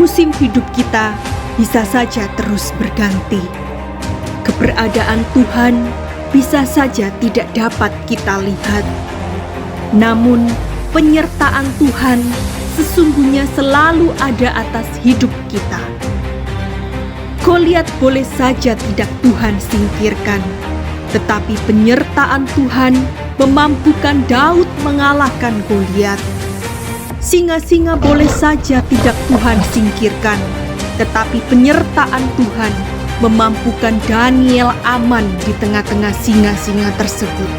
musim hidup kita bisa saja terus berganti. Keberadaan Tuhan bisa saja tidak dapat kita lihat. Namun, penyertaan Tuhan sesungguhnya selalu ada atas hidup kita. Goliat boleh saja tidak Tuhan singkirkan, tetapi penyertaan Tuhan memampukan Daud mengalahkan Goliat. Singa-singa boleh saja tidak Tuhan singkirkan, tetapi penyertaan Tuhan memampukan Daniel aman di tengah-tengah singa-singa tersebut.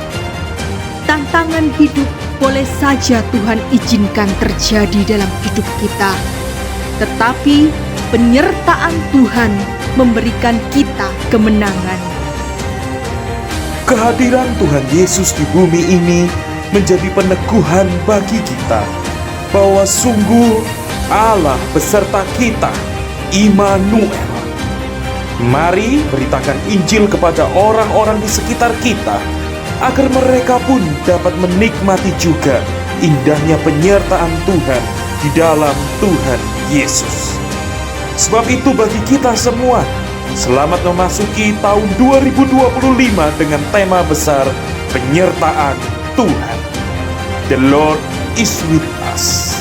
Tantangan hidup boleh saja Tuhan izinkan terjadi dalam hidup kita, tetapi penyertaan Tuhan memberikan kita kemenangan. Kehadiran Tuhan Yesus di bumi ini menjadi peneguhan bagi kita bahwa sungguh Allah beserta kita, Immanuel. Mari beritakan Injil kepada orang-orang di sekitar kita, agar mereka pun dapat menikmati juga indahnya penyertaan Tuhan di dalam Tuhan Yesus. Sebab itu bagi kita semua, selamat memasuki tahun 2025 dengan tema besar penyertaan Tuhan. The Lord is with us.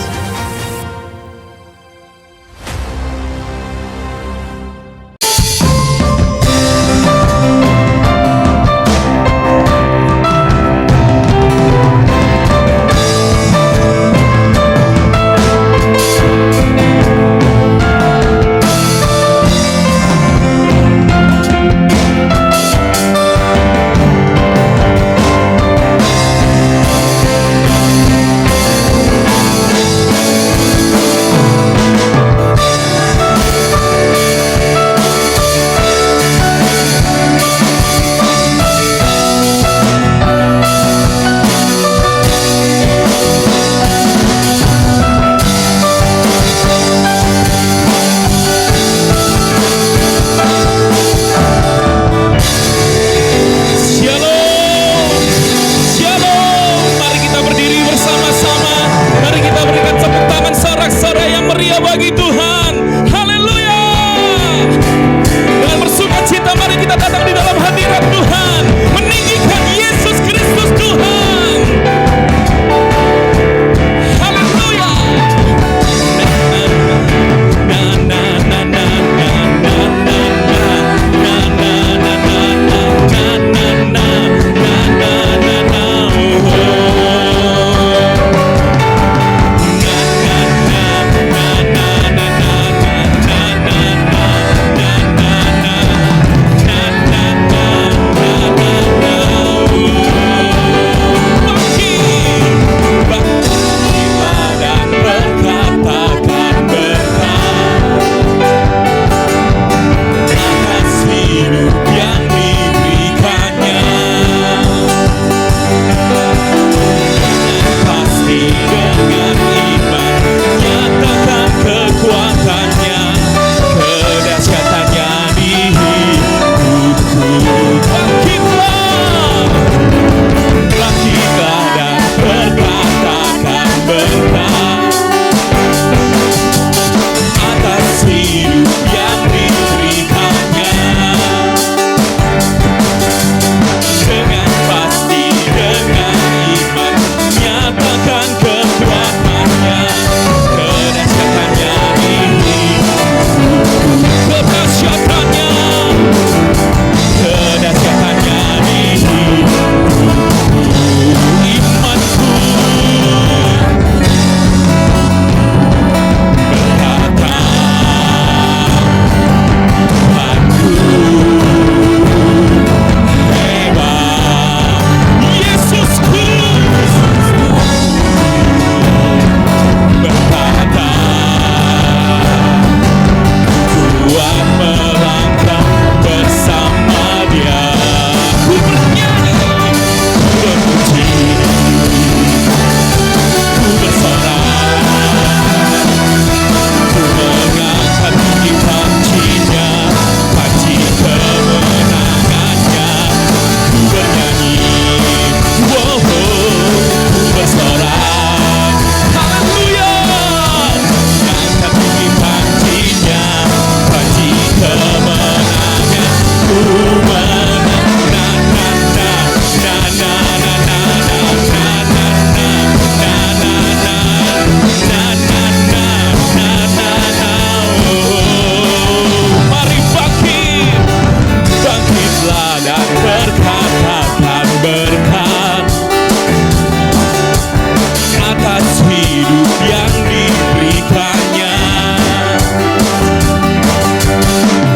hidup yang diberikannya.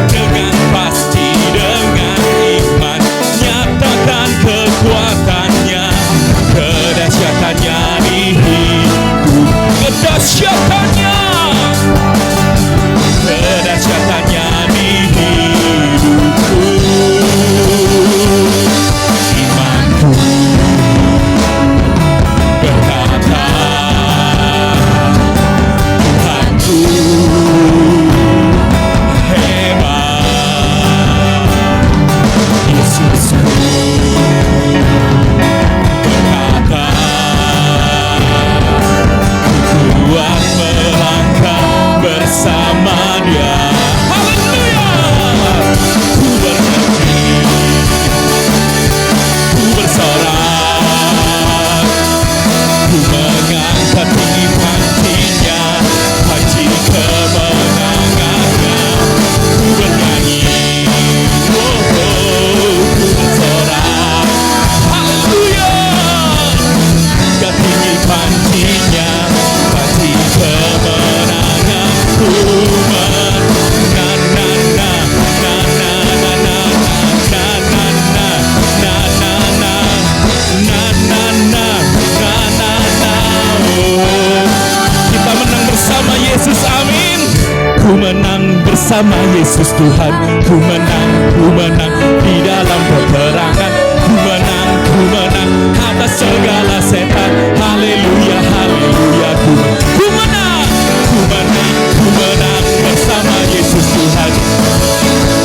Dengan pasti, dengan iman, nyatakan kekuatannya, kedahsyatannya di hidup, kedahsyatannya di hidupku. Imanku berkata, Tuhanku hebat. Yesusku berkata, kuat melangkah bersama Dia. Haleluya! Ku bernyanyi, ku bersorak, ku mengangkat tinggi panjinya, panji kemenangannya. Ku bernyanyi, oh, ku bersorak, haleluya. Angkat tinggi panjinya, panji kemenangan. Ku kita menang bersama Yesus, amin. Ku menang bersama Yesus Tuhan. Ku menang di dalam peperangan. Ku menang atas segala setan. Haleluya, haleluya. Ku menang bersama Yesus Tuhan.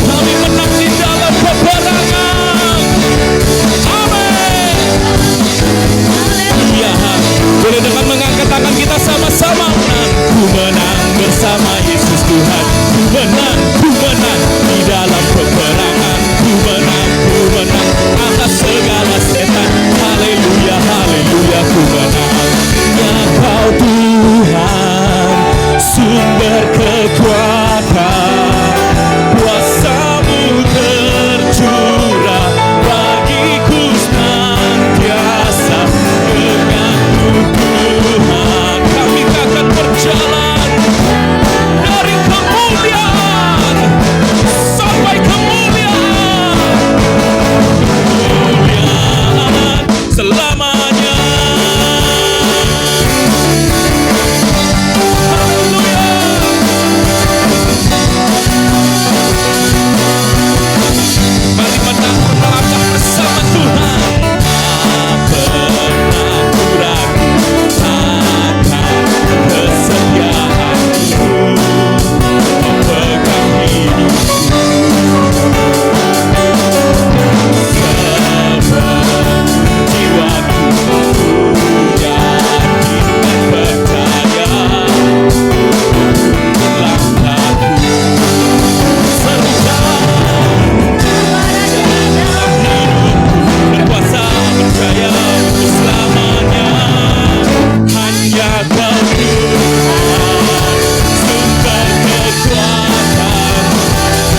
Kami menang di dalam peperangan. Amin. Ya, boleh dengan mengangkat tangan kita sama-sama menang. Ku menang bersama Yesus Tuhan. Ku menang di dalam peperangan. Ku menang atas segala setan. Haleluya, haleluya. Ku menang. Ya Kau Tuhan, sumber kekuatan, kuasa-Mu tercurah bagiku senantiasa. Dengan-Mu Tuhan, kami akan berjalan dari kemuliaan sampai kemuliaan, kemuliaan selamanya. Mari menang melangkah bersama Tuhan. Tak pernah ku ragu akan kesetiaan-Mu, memegang hidupku sebelum jiwaku yakin dan percaya. Langkahku serukan dalam hidupku, berkuasa percaya untuk selamanya. Hanya Kau Tuhan, sumber kekuatan,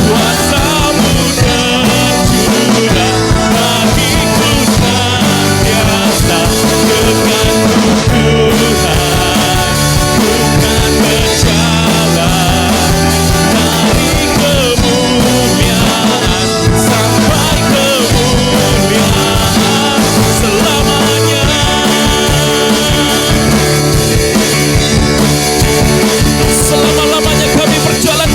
kuasa-Mu tercurah bagiku senantiasa. Dengan-Mu Tuhan, ku kan berjalan dari kemuliaan sampai kemuliaan selamanya. Selama-lamanya kami berjalan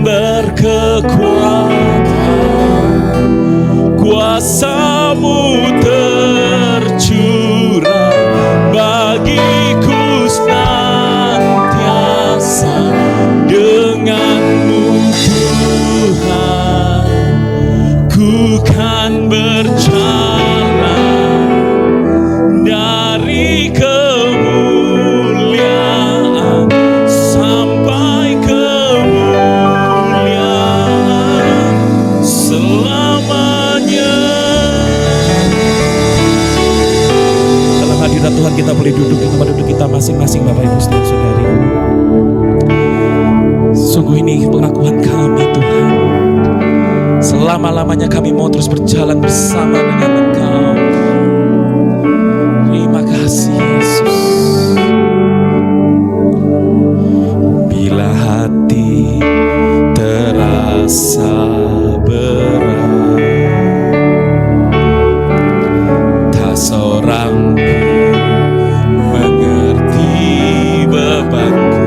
berkekuatan, kuasa-Mu tercurah bagiku senantiasa. Dengan-Mu Tuhan, ku kan berjalan dari kemuliaan sampai kemuliaan selamanya. Dalam hadirat Tuhan kita boleh duduk di tempat duduk kita masing-masing, Bapak Ibu Saudara-saudari. Sungguh ini pengakuan kami Tuhan, selama-lamanya kami mau terus berjalan bersama dengan Engkau. Terima kasih Yesus. Bila hati terasa berat, tak seorang mengerti bebanku.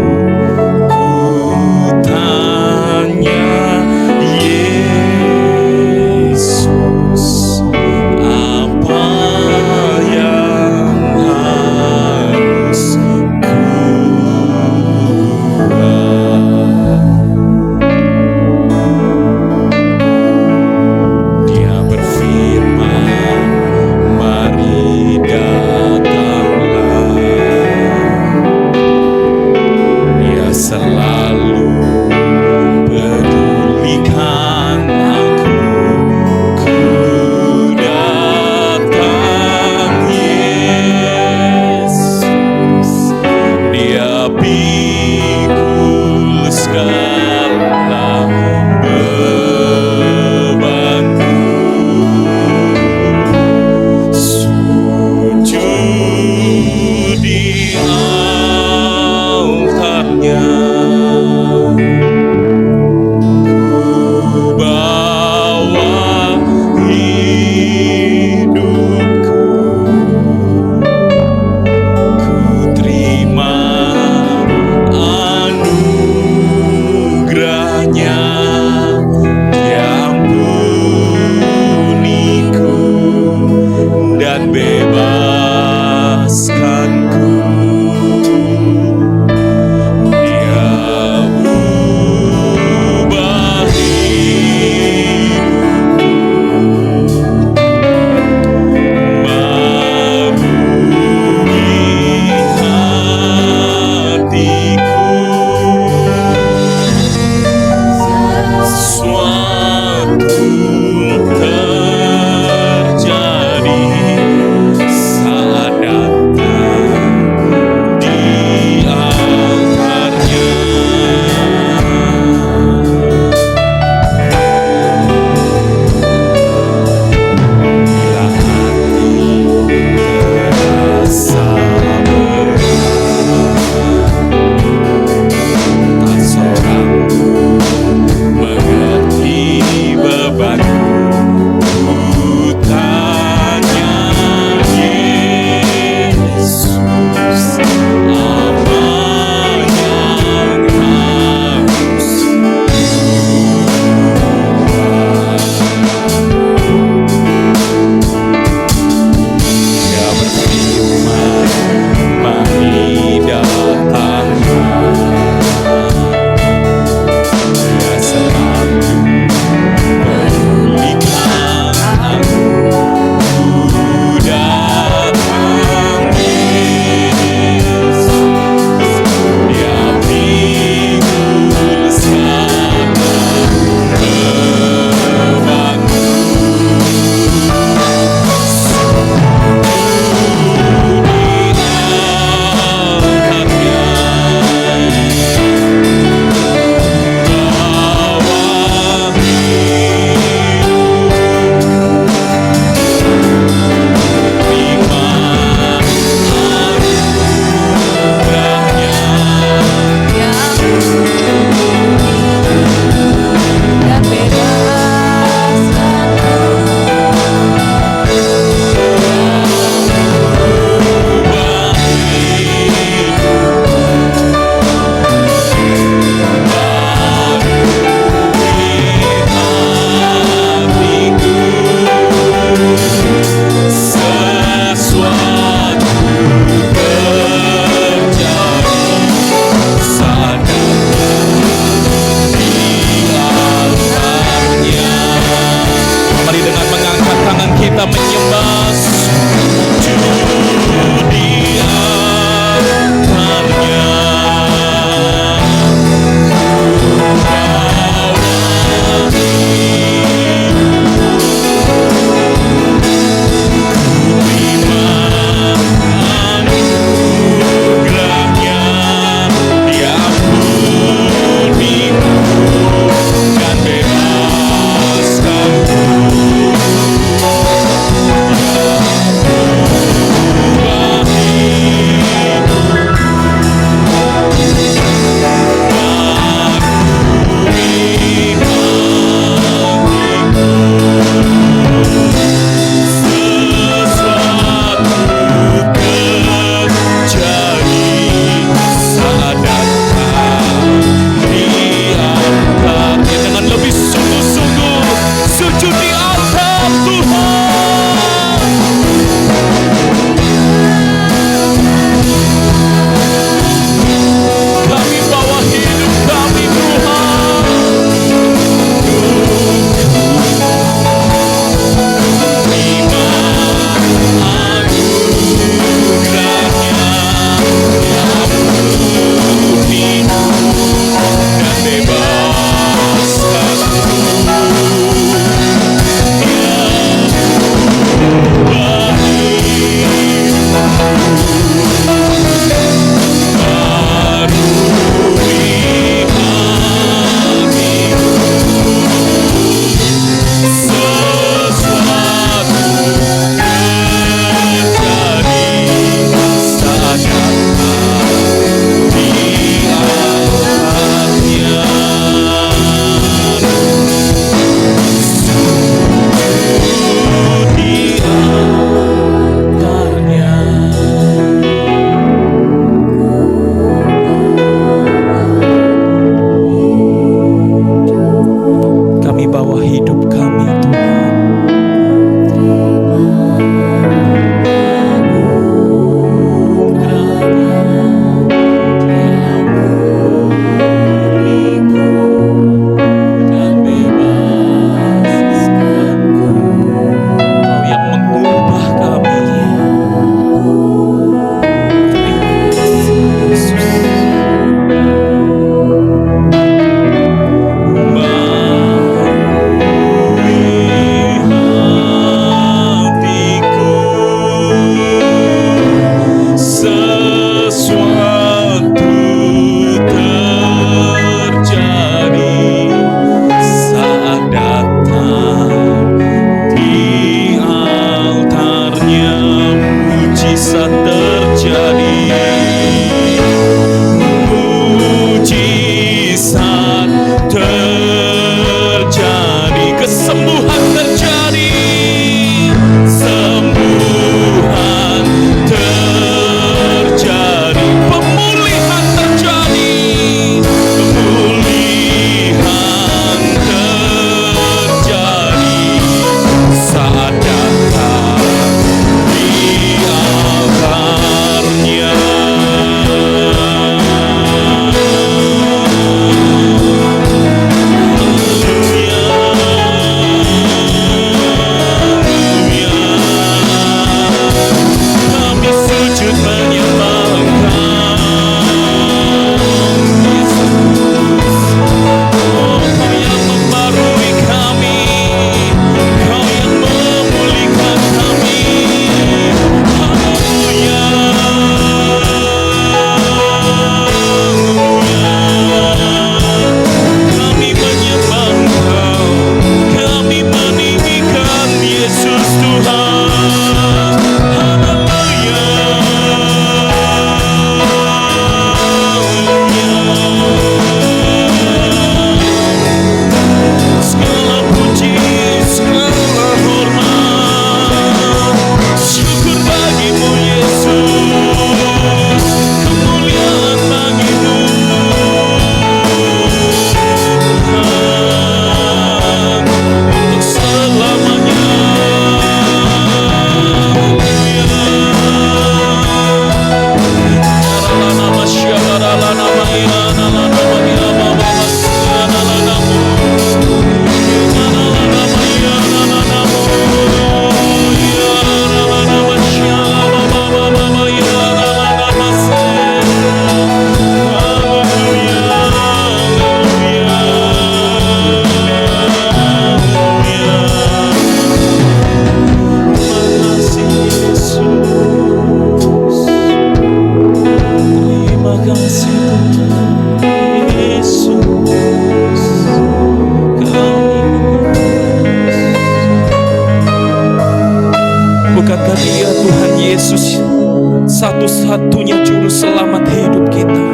satu-satunya juru selamat hidup kita.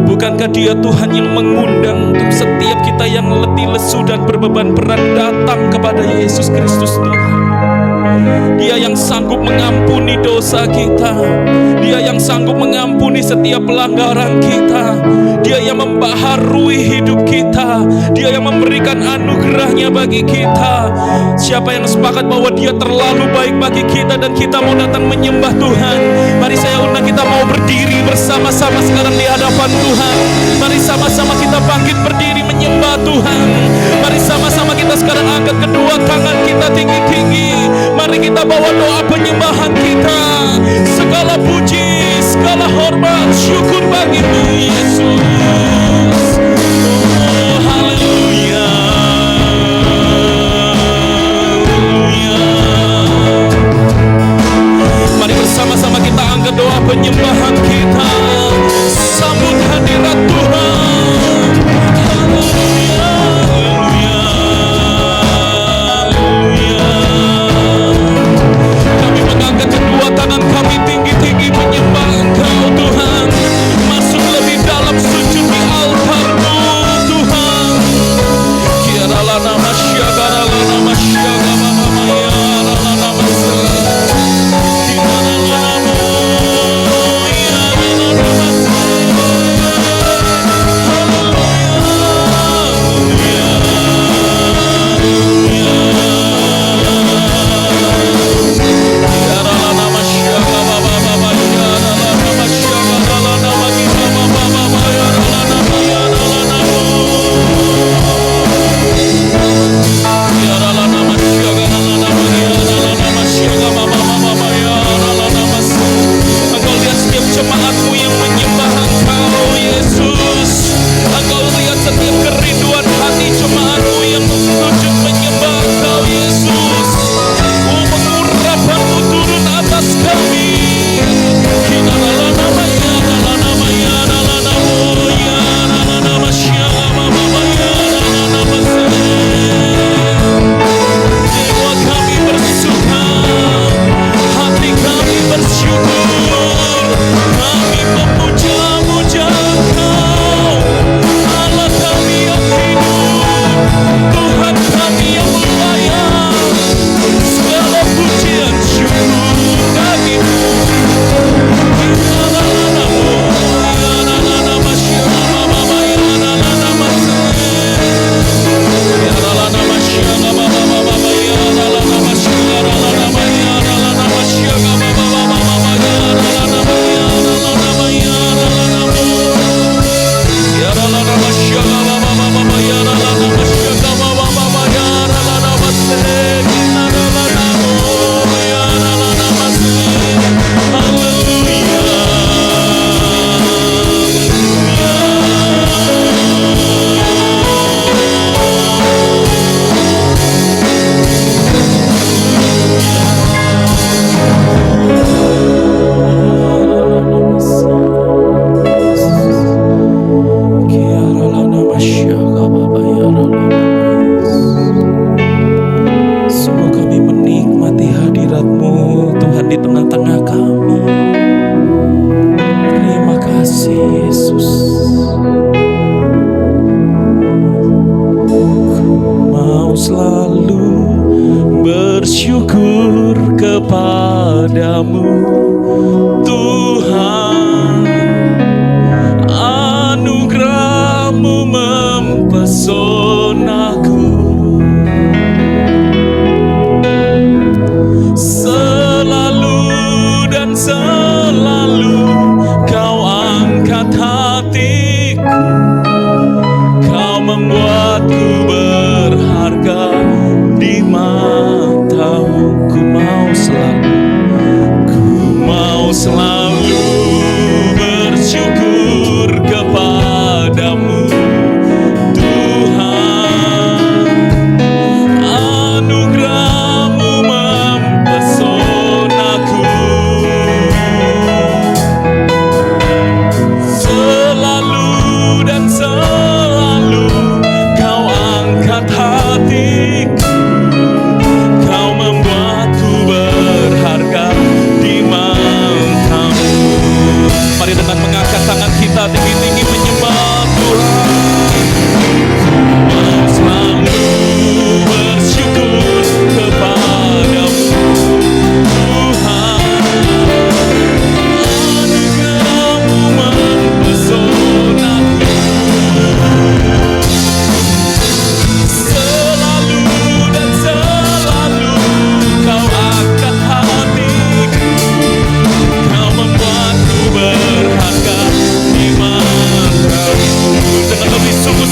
Bukankah Dia Tuhan yang mengundang untuk setiap kita yang letih, lesu, dan berbeban berat datang kepada Yesus Kristus Tuhan. Dia yang sanggup mengampuni dosa kita. Dia yang sanggup mengampuni setiap pelanggaran kita. Dia yang membaharui hidup kita. Dia yang memberikan anugerahnya bagi kita. Siapa yang sepakat bahwa Dia terlalu baik bagi kita dan kita mau datang menyembah Tuhan? Mari saya undang kita mau berdiri bersama-sama sekarang di hadapan Tuhan. Mari sama-sama kita bangkit berdiri menyembah Tuhan. Mari sama-sama kita sekarang angkat kedua tangan kita tinggi-tinggi. Mari kita bawa doa penyembahan kita. Segala puji, segala hormat, syukur bagimu Yesus. Oh, haleluya. Mari bersama-sama kita angkat doa penyembahan kita. Sambut hadirat Tuhan. Haleluya. Kedua tangan kami tinggi-tinggi menyembah Engkau Tuhan. Masuk lebih dalam sujud di altar-Mu Tuhan. Kiaralana masyagaralana masyagamamamaya ralana masya. Kiaralana moya ralana masya. Engkau lihat setiap jemaat-Mu yang menyembah Engkau Yesus. Engkau lihat setiap kerinduan hati jemaat-Mu yang sujud menyembah Engkau Yesus. Oh, pengurapan-Mu turun atas kami. Jiwa kami bersuka, hati kami bersyukur, kami memuja-muja Engkau, Allah kami yang hidup, Tuhan kami yang layak, segala pujian syukur bagimu. Bersyukur kepadamu Tuhan.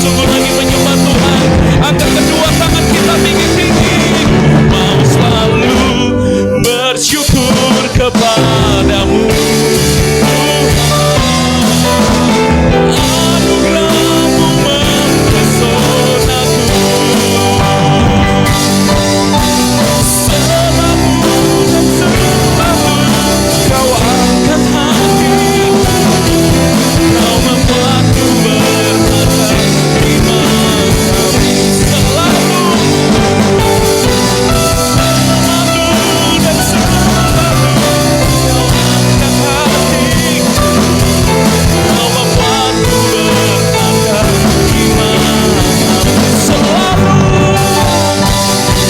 sungguh-sungguh lagi menyembah Tuhan. Angkat kedua tangan kita tinggi-tinggi. Mau selalu bersyukur kepadamu. Anugerahmu mempesonaku. Selalu dan selalu kau angkat hati. Kau membuatku berharga di matamu. Selalu dan selalu kau angkat hati. Kau membuatku berharga di matamu. Selalu dan selalu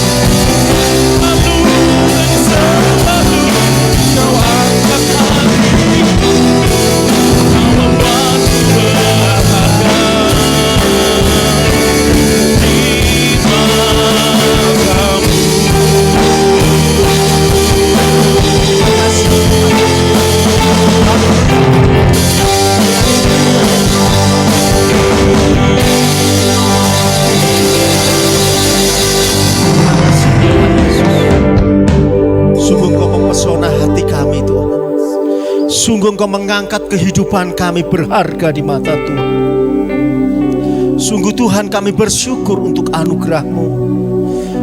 kau angkat hati. Kau membuatku berharga di matamu. Sungguh Engkau mempesona hati kami Tuhan. Sungguh Engkau mengangkat kehidupan kami berharga di mata Tuhan. Sungguh Tuhan kami bersyukur untuk anugerah-Mu.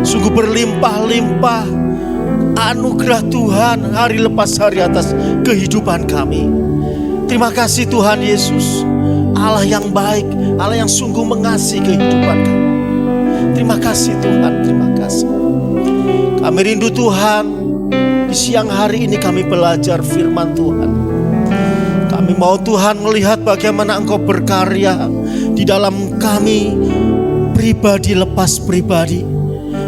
Sungguh berlimpah-limpah anugerah Tuhan hari lepas hari atas kehidupan kami. Terima kasih Tuhan Yesus, Allah yang baik, Allah yang sungguh mengasihi kehidupan kami. Terima kasih Tuhan, terima kasih. Kami rindu Tuhan, di siang hari ini kami belajar firman Tuhan. Kami mau Tuhan melihat bagaimana Engkau berkarya di dalam kami pribadi lepas pribadi.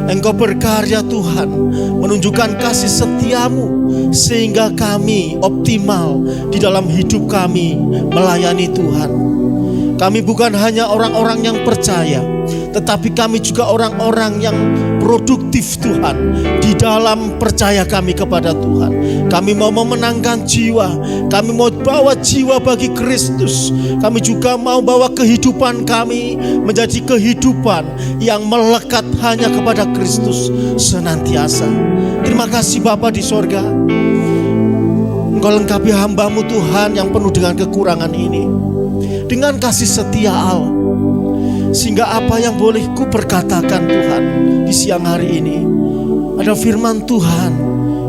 Engkau berkarya Tuhan, menunjukkan kasih setiamu sehingga kami optimal di dalam hidup kami melayani Tuhan. Kami bukan hanya orang-orang yang percaya, tetapi kami juga orang-orang yang produktif Tuhan di dalam percaya kami kepada Tuhan. Kami mau memenangkan jiwa, kami mau bawa jiwa bagi Kristus. Kami juga mau bawa kehidupan kami menjadi kehidupan yang melekat hanya kepada Kristus senantiasa. Terima kasih Bapa di sorga, Engkau lengkapi hamba-Mu Tuhan yang penuh dengan kekurangan ini dengan kasih setia Allah, sehingga apa yang boleh ku perkatakan Tuhan di siang hari ini ada firman Tuhan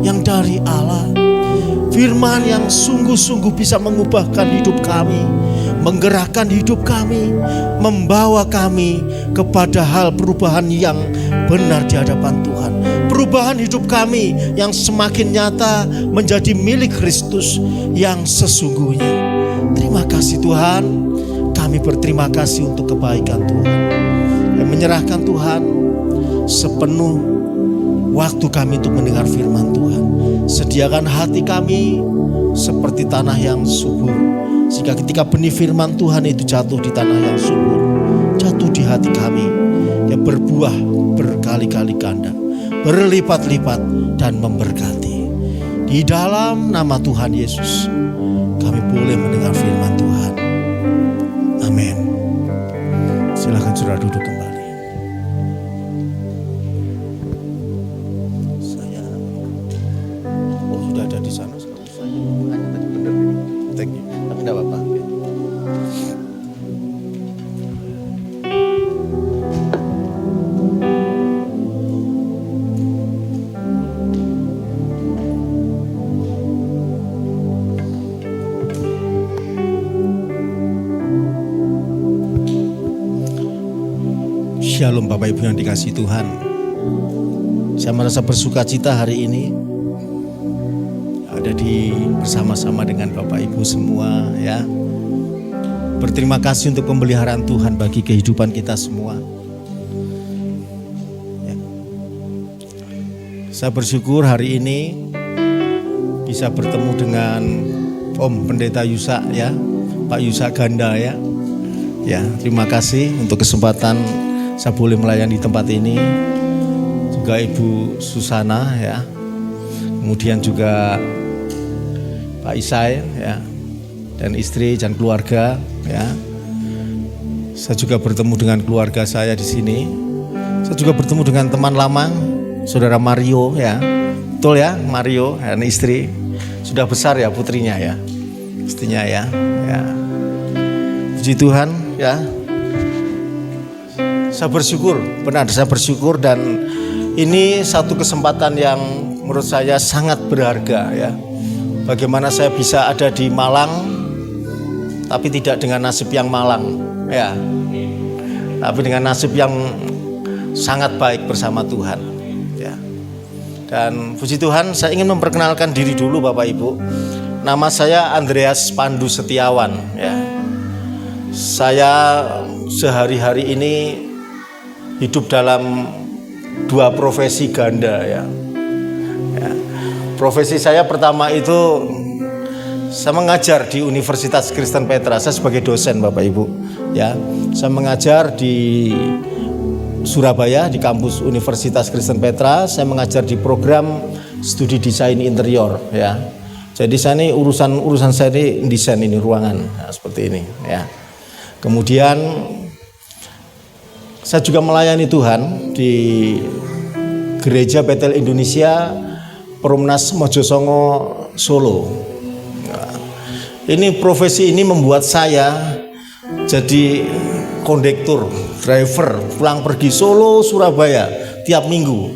yang dari Allah, firman yang sungguh-sungguh bisa mengubahkan hidup kami, menggerakkan hidup kami, membawa kami kepada hal perubahan yang benar di hadapan Tuhan. Perubahan hidup kami yang semakin nyata menjadi milik Kristus yang sesungguhnya. Terima kasih Tuhan, kami berterima kasih untuk kebaikan Tuhan. Kami menyerahkan Tuhan sepenuh waktu kami untuk mendengar firman Tuhan. Sediakan hati kami seperti tanah yang subur, sehingga ketika benih firman Tuhan itu jatuh di tanah yang subur, jatuh di hati kami, dia berbuah berkali-kali ganda, berlipat-lipat dan memberkati. Di dalam nama Tuhan Yesus kami boleh mendengar firman Tuhan. Amin. Silakan saudara duduk kembali. Saya sudah ada di sana. Saya hanya tadi benar ini. Thank you. Tapi enggak apa-apa. Shalom Bapak Ibu yang dikasihi Tuhan. Saya merasa bersuka cita hari ini ada bersama-sama dengan Bapak Ibu semua ya. Berterima kasih untuk pemeliharaan Tuhan bagi kehidupan kita semua ya. Saya bersyukur hari ini bisa bertemu dengan Om Pendeta Yusa ya, Pak Yusa Ganda ya. Ya, terima kasih untuk kesempatan saya boleh melayani di tempat ini. Juga Ibu Susana ya. Kemudian juga Pak Isai ya, dan istri dan keluarga ya. Saya juga bertemu dengan keluarga saya di sini. Saya juga bertemu dengan teman lama, saudara Mario ya. Betul ya, Mario dan istri. Sudah besar ya putrinya ya. Istrinya ya. Puji Tuhan ya. Saya bersyukur, benar saya bersyukur, dan ini satu kesempatan yang menurut saya sangat berharga ya. Bagaimana saya bisa ada di Malang tapi tidak dengan nasib yang malang ya. Tapi dengan nasib yang sangat baik bersama Tuhan ya. Dan puji Tuhan, saya ingin memperkenalkan diri dulu Bapak Ibu. Nama saya Andreas Pandu Setiawan ya. Saya sehari-hari ini hidup dalam dua profesi ganda ya. Profesi saya pertama itu saya mengajar di Universitas Kristen Petra. Saya sebagai dosen Bapak Ibu ya. Saya mengajar di Surabaya di kampus Universitas Kristen Petra. Saya mengajar di program studi desain interior ya. Jadi saya ini urusan saya ini desain ini ruangan ya, seperti ini ya. Kemudian saya juga melayani Tuhan di Gereja Betel Indonesia Perumnas Mojosongo Solo. Nah, ini profesi ini membuat saya jadi kondektur, driver pulang pergi Solo Surabaya tiap minggu.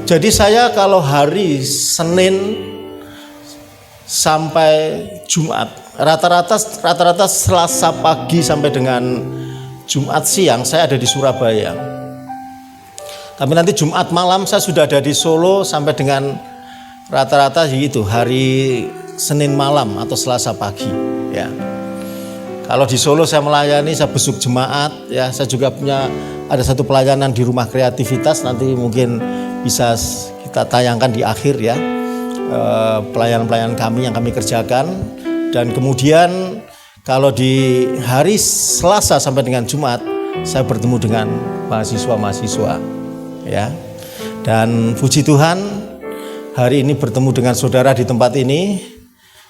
Jadi saya kalau hari Senin sampai Jumat, rata-rata Selasa pagi sampai dengan Jumat siang saya ada di Surabaya. Tapi nanti Jumat malam saya sudah ada di Solo sampai dengan rata-rata gitu hari Senin malam atau Selasa pagi ya. Kalau di Solo saya melayani, saya besuk jemaat ya. Saya juga punya ada satu pelayanan di rumah kreativitas, nanti mungkin bisa kita tayangkan di akhir ya. Pelayanan-pelayanan kami yang kami kerjakan. Dan kemudian kalau di hari Selasa sampai dengan Jumat saya bertemu dengan mahasiswa-mahasiswa ya. Dan puji Tuhan, hari ini bertemu dengan saudara di tempat ini.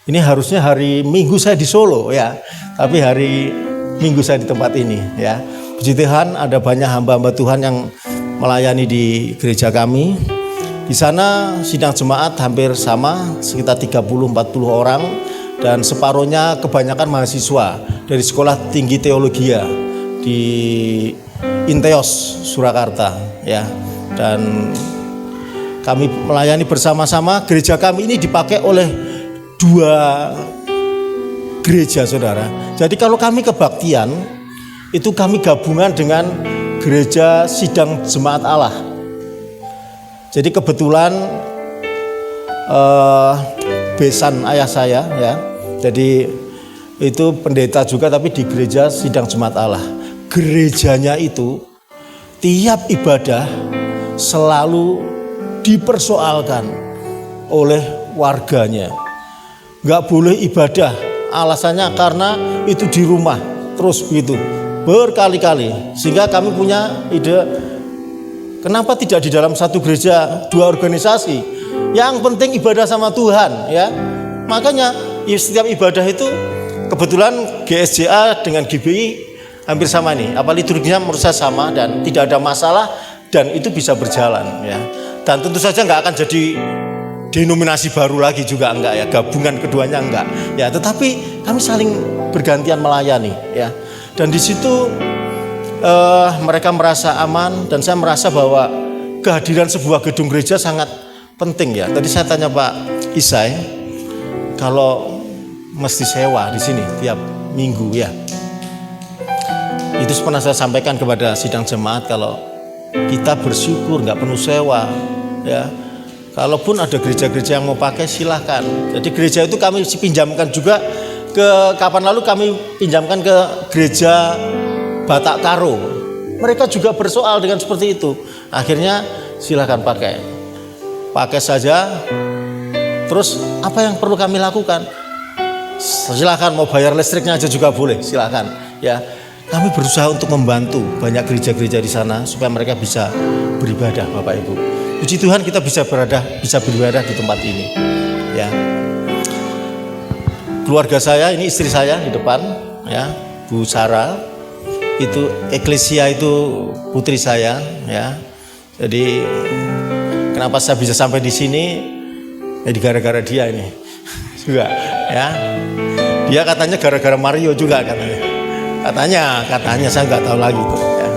Ini harusnya hari Minggu saya di Solo ya, tapi hari Minggu saya di tempat ini ya. Puji Tuhan, ada banyak hamba-hamba Tuhan yang melayani di gereja kami. Di sana sidang jemaat hampir sama, sekitar 30-40 orang, dan separuhnya kebanyakan mahasiswa dari Sekolah Tinggi Teologia di Inteos Surakarta ya. Dan kami melayani bersama-sama. Gereja kami ini dipakai oleh 2 gereja saudara. Jadi kalau kami kebaktian itu kami gabungan dengan Gereja Sidang Jemaat Allah. Jadi kebetulan besan ayah saya ya. Jadi itu pendeta juga tapi di Gereja Sidang Jemaat Allah. Gerejanya itu tiap ibadah selalu dipersoalkan oleh warganya. Nggak boleh ibadah, alasannya karena itu di rumah terus begitu berkali-kali. Sehingga kami punya ide, kenapa tidak di dalam satu gereja 2 organisasi? Yang penting ibadah sama Tuhan ya. Makanya setiap ibadah itu kebetulan GSJA dengan GBI hampir sama nih. Apa liturginya menurut saya sama dan tidak ada masalah dan itu bisa berjalan ya. Dan tentu saja nggak akan jadi denominasi baru lagi juga enggak ya, gabungan keduanya enggak ya, tetapi kami saling bergantian melayani ya. Dan di situ mereka merasa aman dan saya merasa bahwa kehadiran sebuah gedung gereja sangat penting ya. Tadi saya tanya Pak Isai, kalau mesti sewa di sini tiap minggu ya, itu pernah saya sampaikan kepada sidang jemaat, kalau kita bersyukur nggak penuh sewa ya. Kalaupun ada gereja-gereja yang mau pakai silahkan. Jadi gereja itu kami pinjamkan juga kapan lalu kami pinjamkan ke gereja Batak Karo. Mereka juga bersoal dengan seperti itu. Akhirnya silahkan pakai saja. Terus apa yang perlu kami lakukan? Silahkan mau bayar listriknya aja juga boleh, silahkan ya. Kami berusaha untuk membantu banyak gereja-gereja di sana supaya mereka bisa beribadah Bapak Ibu. Puji Tuhan kita bisa beribadah di tempat ini ya. Keluarga saya, ini istri saya di depan ya, Bu Sarah. itu Eklesia itu putri saya, ya. Jadi kenapa saya bisa sampai di sini? Ya gara-gara dia ini juga, ya. Dia katanya gara-gara Mario juga katanya saya nggak tahu lagi tuh, ya.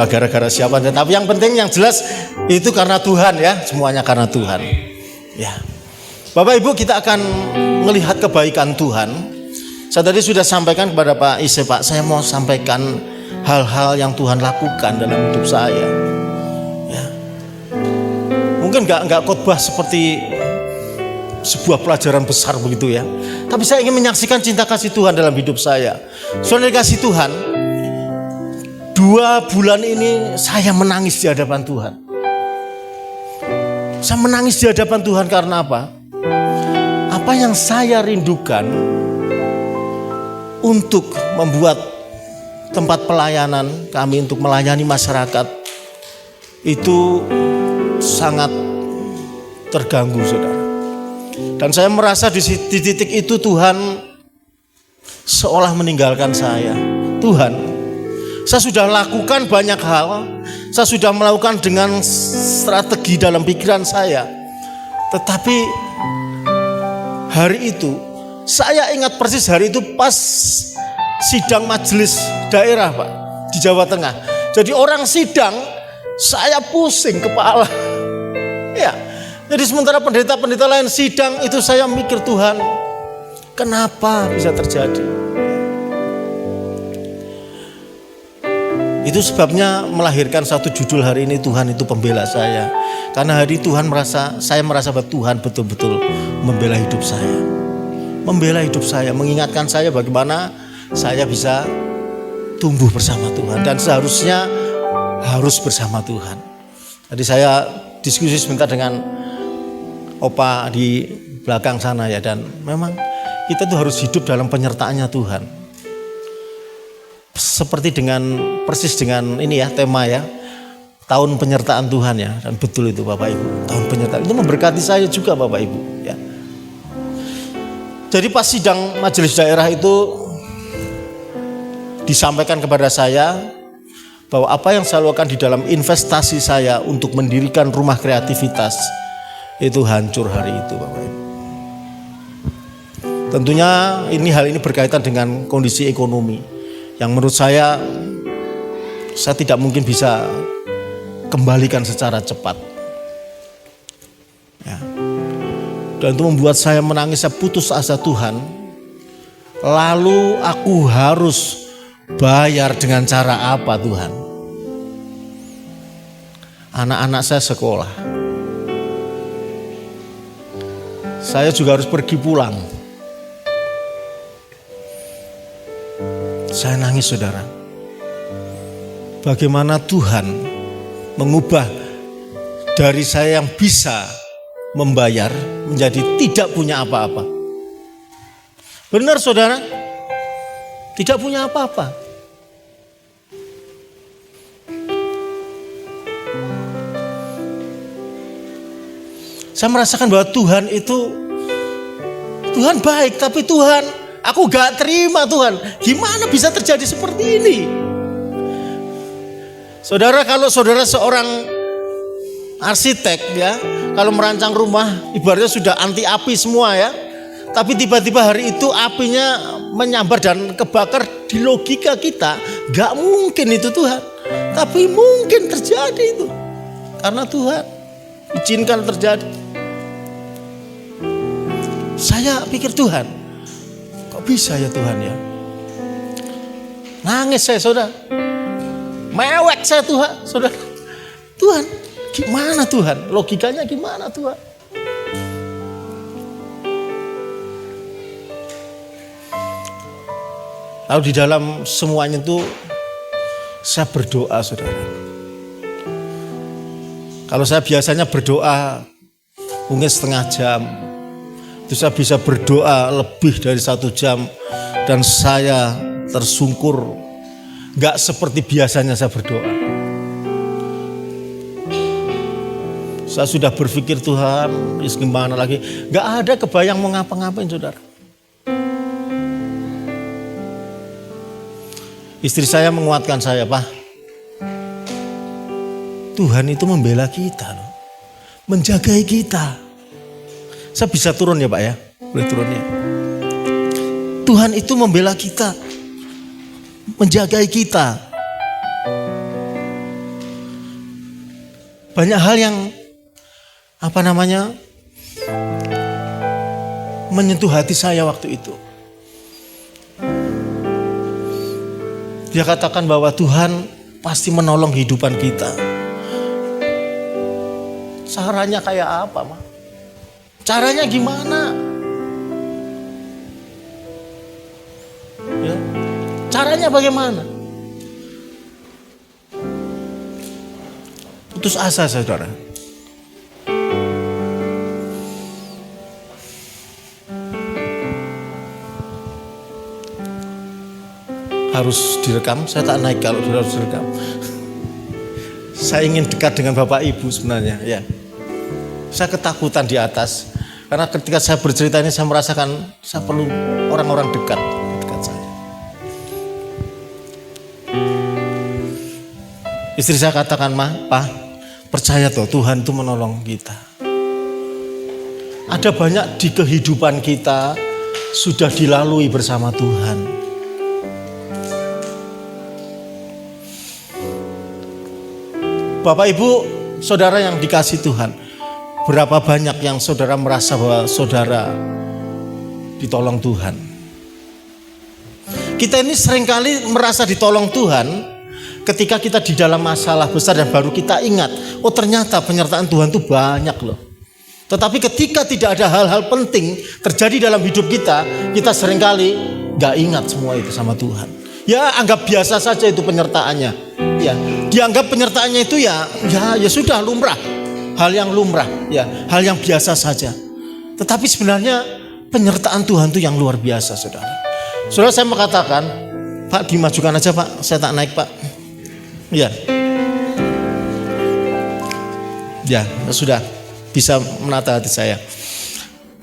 Gara-gara siapa? Tapi yang penting yang jelas itu karena Tuhan, ya. Semuanya karena Tuhan, ya. Bapak Ibu, kita akan melihat kebaikan Tuhan. Saya tadi sudah sampaikan kepada Pak Ise, Pak, saya mau sampaikan hal-hal yang Tuhan lakukan dalam hidup saya, ya. Mungkin nggak khotbah seperti sebuah pelajaran besar begitu, ya. Tapi saya ingin menyaksikan cinta kasih Tuhan dalam hidup saya. Saudara kasih Tuhan, 2 bulan ini saya menangis di hadapan Tuhan. Saya menangis di hadapan Tuhan karena apa? Apa yang saya rindukan untuk membuat tempat pelayanan kami untuk melayani masyarakat itu sangat terganggu, saudara. Dan saya merasa di titik itu Tuhan seolah meninggalkan saya. Tuhan, saya sudah lakukan banyak hal, saya sudah melakukan dengan strategi dalam pikiran saya. Tetapi hari itu, saya ingat persis hari itu pas sidang majelis daerah, Pak, di Jawa Tengah. Jadi orang sidang, saya pusing kepala. Ya, jadi sementara pendeta-pendeta lain sidang, itu saya mikir, Tuhan, kenapa bisa terjadi? Itu sebabnya melahirkan satu judul hari ini, Tuhan itu pembela saya. Karena hari Tuhan saya merasa bahwa Tuhan betul-betul membela hidup saya. Membela hidup saya, mengingatkan saya bagaimana saya bisa tumbuh bersama Tuhan. Dan seharusnya harus bersama Tuhan. Jadi saya diskusi sebentar dengan Opa di belakang sana, ya. Dan memang kita tuh harus hidup dalam penyertaannya Tuhan. Seperti persis dengan ini, ya, tema, ya, tahun penyertaan Tuhan, ya. Dan betul itu, Bapak Ibu, tahun penyertaan itu memberkati saya juga, Bapak Ibu, ya. Jadi pas sidang majelis daerah itu disampaikan kepada saya bahwa apa yang saya lakukan di dalam investasi saya untuk mendirikan rumah kreativitas itu hancur hari itu, Bapak Ibu. Tentunya hal ini berkaitan dengan kondisi ekonomi yang menurut saya tidak mungkin bisa kembalikan secara cepat, ya. Dan itu membuat saya menangis, saya putus asa, Tuhan. Lalu aku harus bayar dengan cara apa, Tuhan? Anak-anak saya sekolah, saya juga harus pergi pulang. Saya nangis, saudara. Bagaimana Tuhan mengubah dari saya yang bisa membayar menjadi tidak punya apa-apa. Benar, saudara? Tidak punya apa-apa. Saya merasakan bahwa Tuhan baik, tapi Tuhan, aku gak terima, Tuhan. Gimana bisa terjadi seperti ini? Saudara, kalau saudara seorang arsitek, ya, kalau merancang rumah ibaratnya sudah anti api semua, ya. Tapi tiba-tiba hari itu apinya menyambar dan kebakar, di logika kita gak mungkin itu, Tuhan. Tapi mungkin terjadi itu karena Tuhan izinkan terjadi. Saya pikir, Tuhan, kok bisa ya Tuhan, ya? Nangis saya, saudara. Mewek saya, Tuhan, saudara. Tuhan, gimana Tuhan? Logikanya gimana, Tuhan? Lalu di dalam semuanya itu saya berdoa, saudara. Kalau saya biasanya berdoa mungkin setengah jam, itu saya bisa berdoa lebih dari 1 jam dan saya tersungkur, gak seperti biasanya saya berdoa. Saya sudah berpikir, Tuhan, gimana lagi? Gak ada kebayang mau ngapa-ngapain, saudara. Istri saya menguatkan saya, Pak. Tuhan itu membela kita loh. Menjagai kita. Saya bisa turun ya Pak ya? Boleh turun ya? Tuhan itu membela kita. Menjagai kita. Banyak hal yang menyentuh hati saya waktu itu. Dia katakan bahwa Tuhan pasti menolong kehidupan kita. Caranya kayak apa, Ma? Caranya gimana? Ya. Caranya bagaimana? Putus asa, saudara. Harus direkam, saya tak naik kalau sudah harus direkam. Saya ingin dekat dengan Bapak Ibu sebenarnya, ya. Saya ketakutan di atas, karena ketika saya bercerita ini saya merasakan saya perlu orang-orang dekat saya. Istri saya katakan, Pak, percaya toh Tuhan itu menolong kita. Ada banyak di kehidupan kita sudah dilalui bersama Tuhan. Bapak Ibu, saudara yang dikasih Tuhan, berapa banyak yang saudara merasa bahwa saudara ditolong Tuhan? Kita ini seringkali merasa ditolong Tuhan ketika kita di dalam masalah besar dan baru kita ingat, oh ternyata penyertaan Tuhan itu banyak loh. Tetapi ketika tidak ada hal-hal penting terjadi dalam hidup kita, kita seringkali gak ingat semua itu sama Tuhan. Ya anggap biasa saja itu penyertaannya. Ya, dianggap penyertaannya itu ya sudah lumrah, hal yang lumrah, ya hal yang biasa saja. Tetapi sebenarnya penyertaan Tuhan itu yang luar biasa, saudara. Saudara, saya mau katakan, Pak dimajukan aja Pak, saya tak naik Pak. Ya sudah bisa menata hati saya.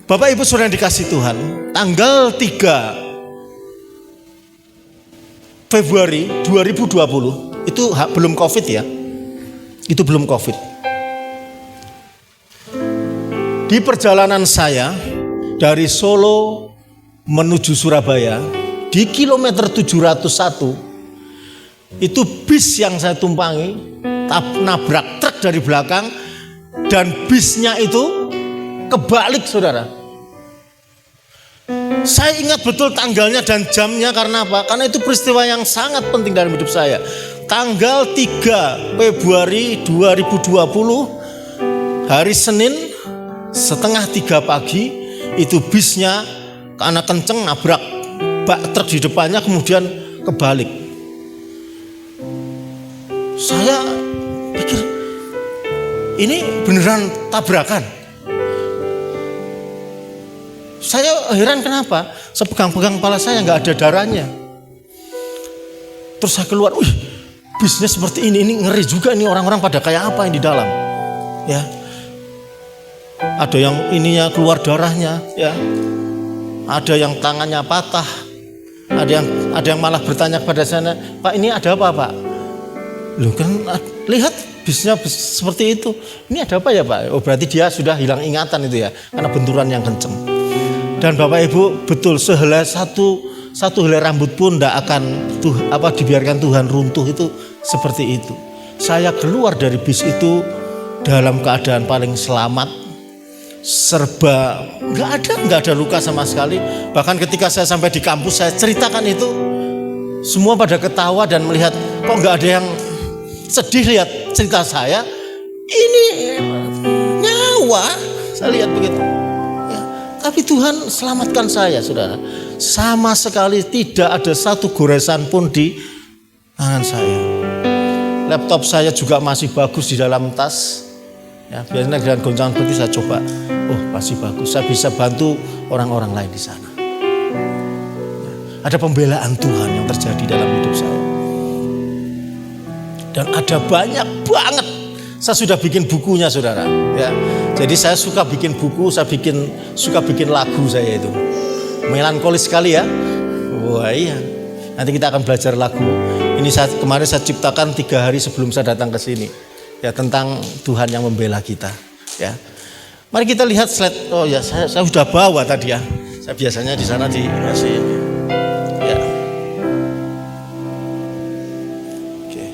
Bapak Ibu saudara yang dikasih Tuhan, tanggal 3 Februari 2020 itu belum COVID ya. Itu belum COVID. Di perjalanan saya dari Solo menuju Surabaya di kilometer 701 itu bis yang saya tumpangi nabrak truk dari belakang dan bisnya itu kebalik, saudara. Saya ingat betul tanggalnya dan jamnya karena apa? Karena itu peristiwa yang sangat penting dalam hidup saya. Tanggal 3 Februari 2020 hari Senin 2:30 pagi itu bisnya karena kenceng nabrak bak truk di depannya kemudian kebalik. Saya pikir ini beneran tabrakan. Saya heran kenapa? Saya pegang-pegang kepala saya nggak ada darahnya. Terus saya keluar, bisnya seperti ini ngeri juga nih, orang-orang pada kayak apa yang di dalam, ya. Ada yang ininya keluar darahnya, ya. Ada yang tangannya patah, ada yang malah bertanya kepada saya, Pak ini ada apa Pak? Loh kan lihat bisnya seperti itu, ini ada apa ya Pak? Oh berarti dia sudah hilang ingatan itu ya, karena benturan yang kenceng. Dan Bapak Ibu betul sehelai satu helai rambut pun tidak akan dibiarkan Tuhan runtuh, itu seperti itu. Saya keluar dari bis itu dalam keadaan paling selamat, serba nggak ada luka sama sekali. Bahkan ketika saya sampai di kampus saya ceritakan itu, semua pada ketawa dan melihat kok nggak ada yang sedih lihat cerita saya. Ini nyawa, saya lihat begitu. Tapi Tuhan selamatkan saya, saudara. Sama sekali tidak ada satu goresan pun di tangan saya. Laptop saya juga masih bagus di dalam tas. Ya, biasanya dengan goncangan seperti saya coba, masih bagus. Saya bisa bantu orang-orang lain di sana. Ada pembelaan Tuhan yang terjadi dalam hidup saya. Dan ada banyak banget. Saya sudah bikin bukunya, saudara. Ya, jadi saya suka bikin buku, suka bikin lagu saya itu. Melankolis sekali ya. Wah iya. Nanti kita akan belajar lagu. Ini kemarin saya ciptakan 3 hari sebelum saya datang ke sini. Ya, tentang Tuhan yang membela kita. Ya, mari kita lihat slide. Oh ya, saya sudah bawa tadi ya. Saya biasanya di sana dikasih. Ya. Oke.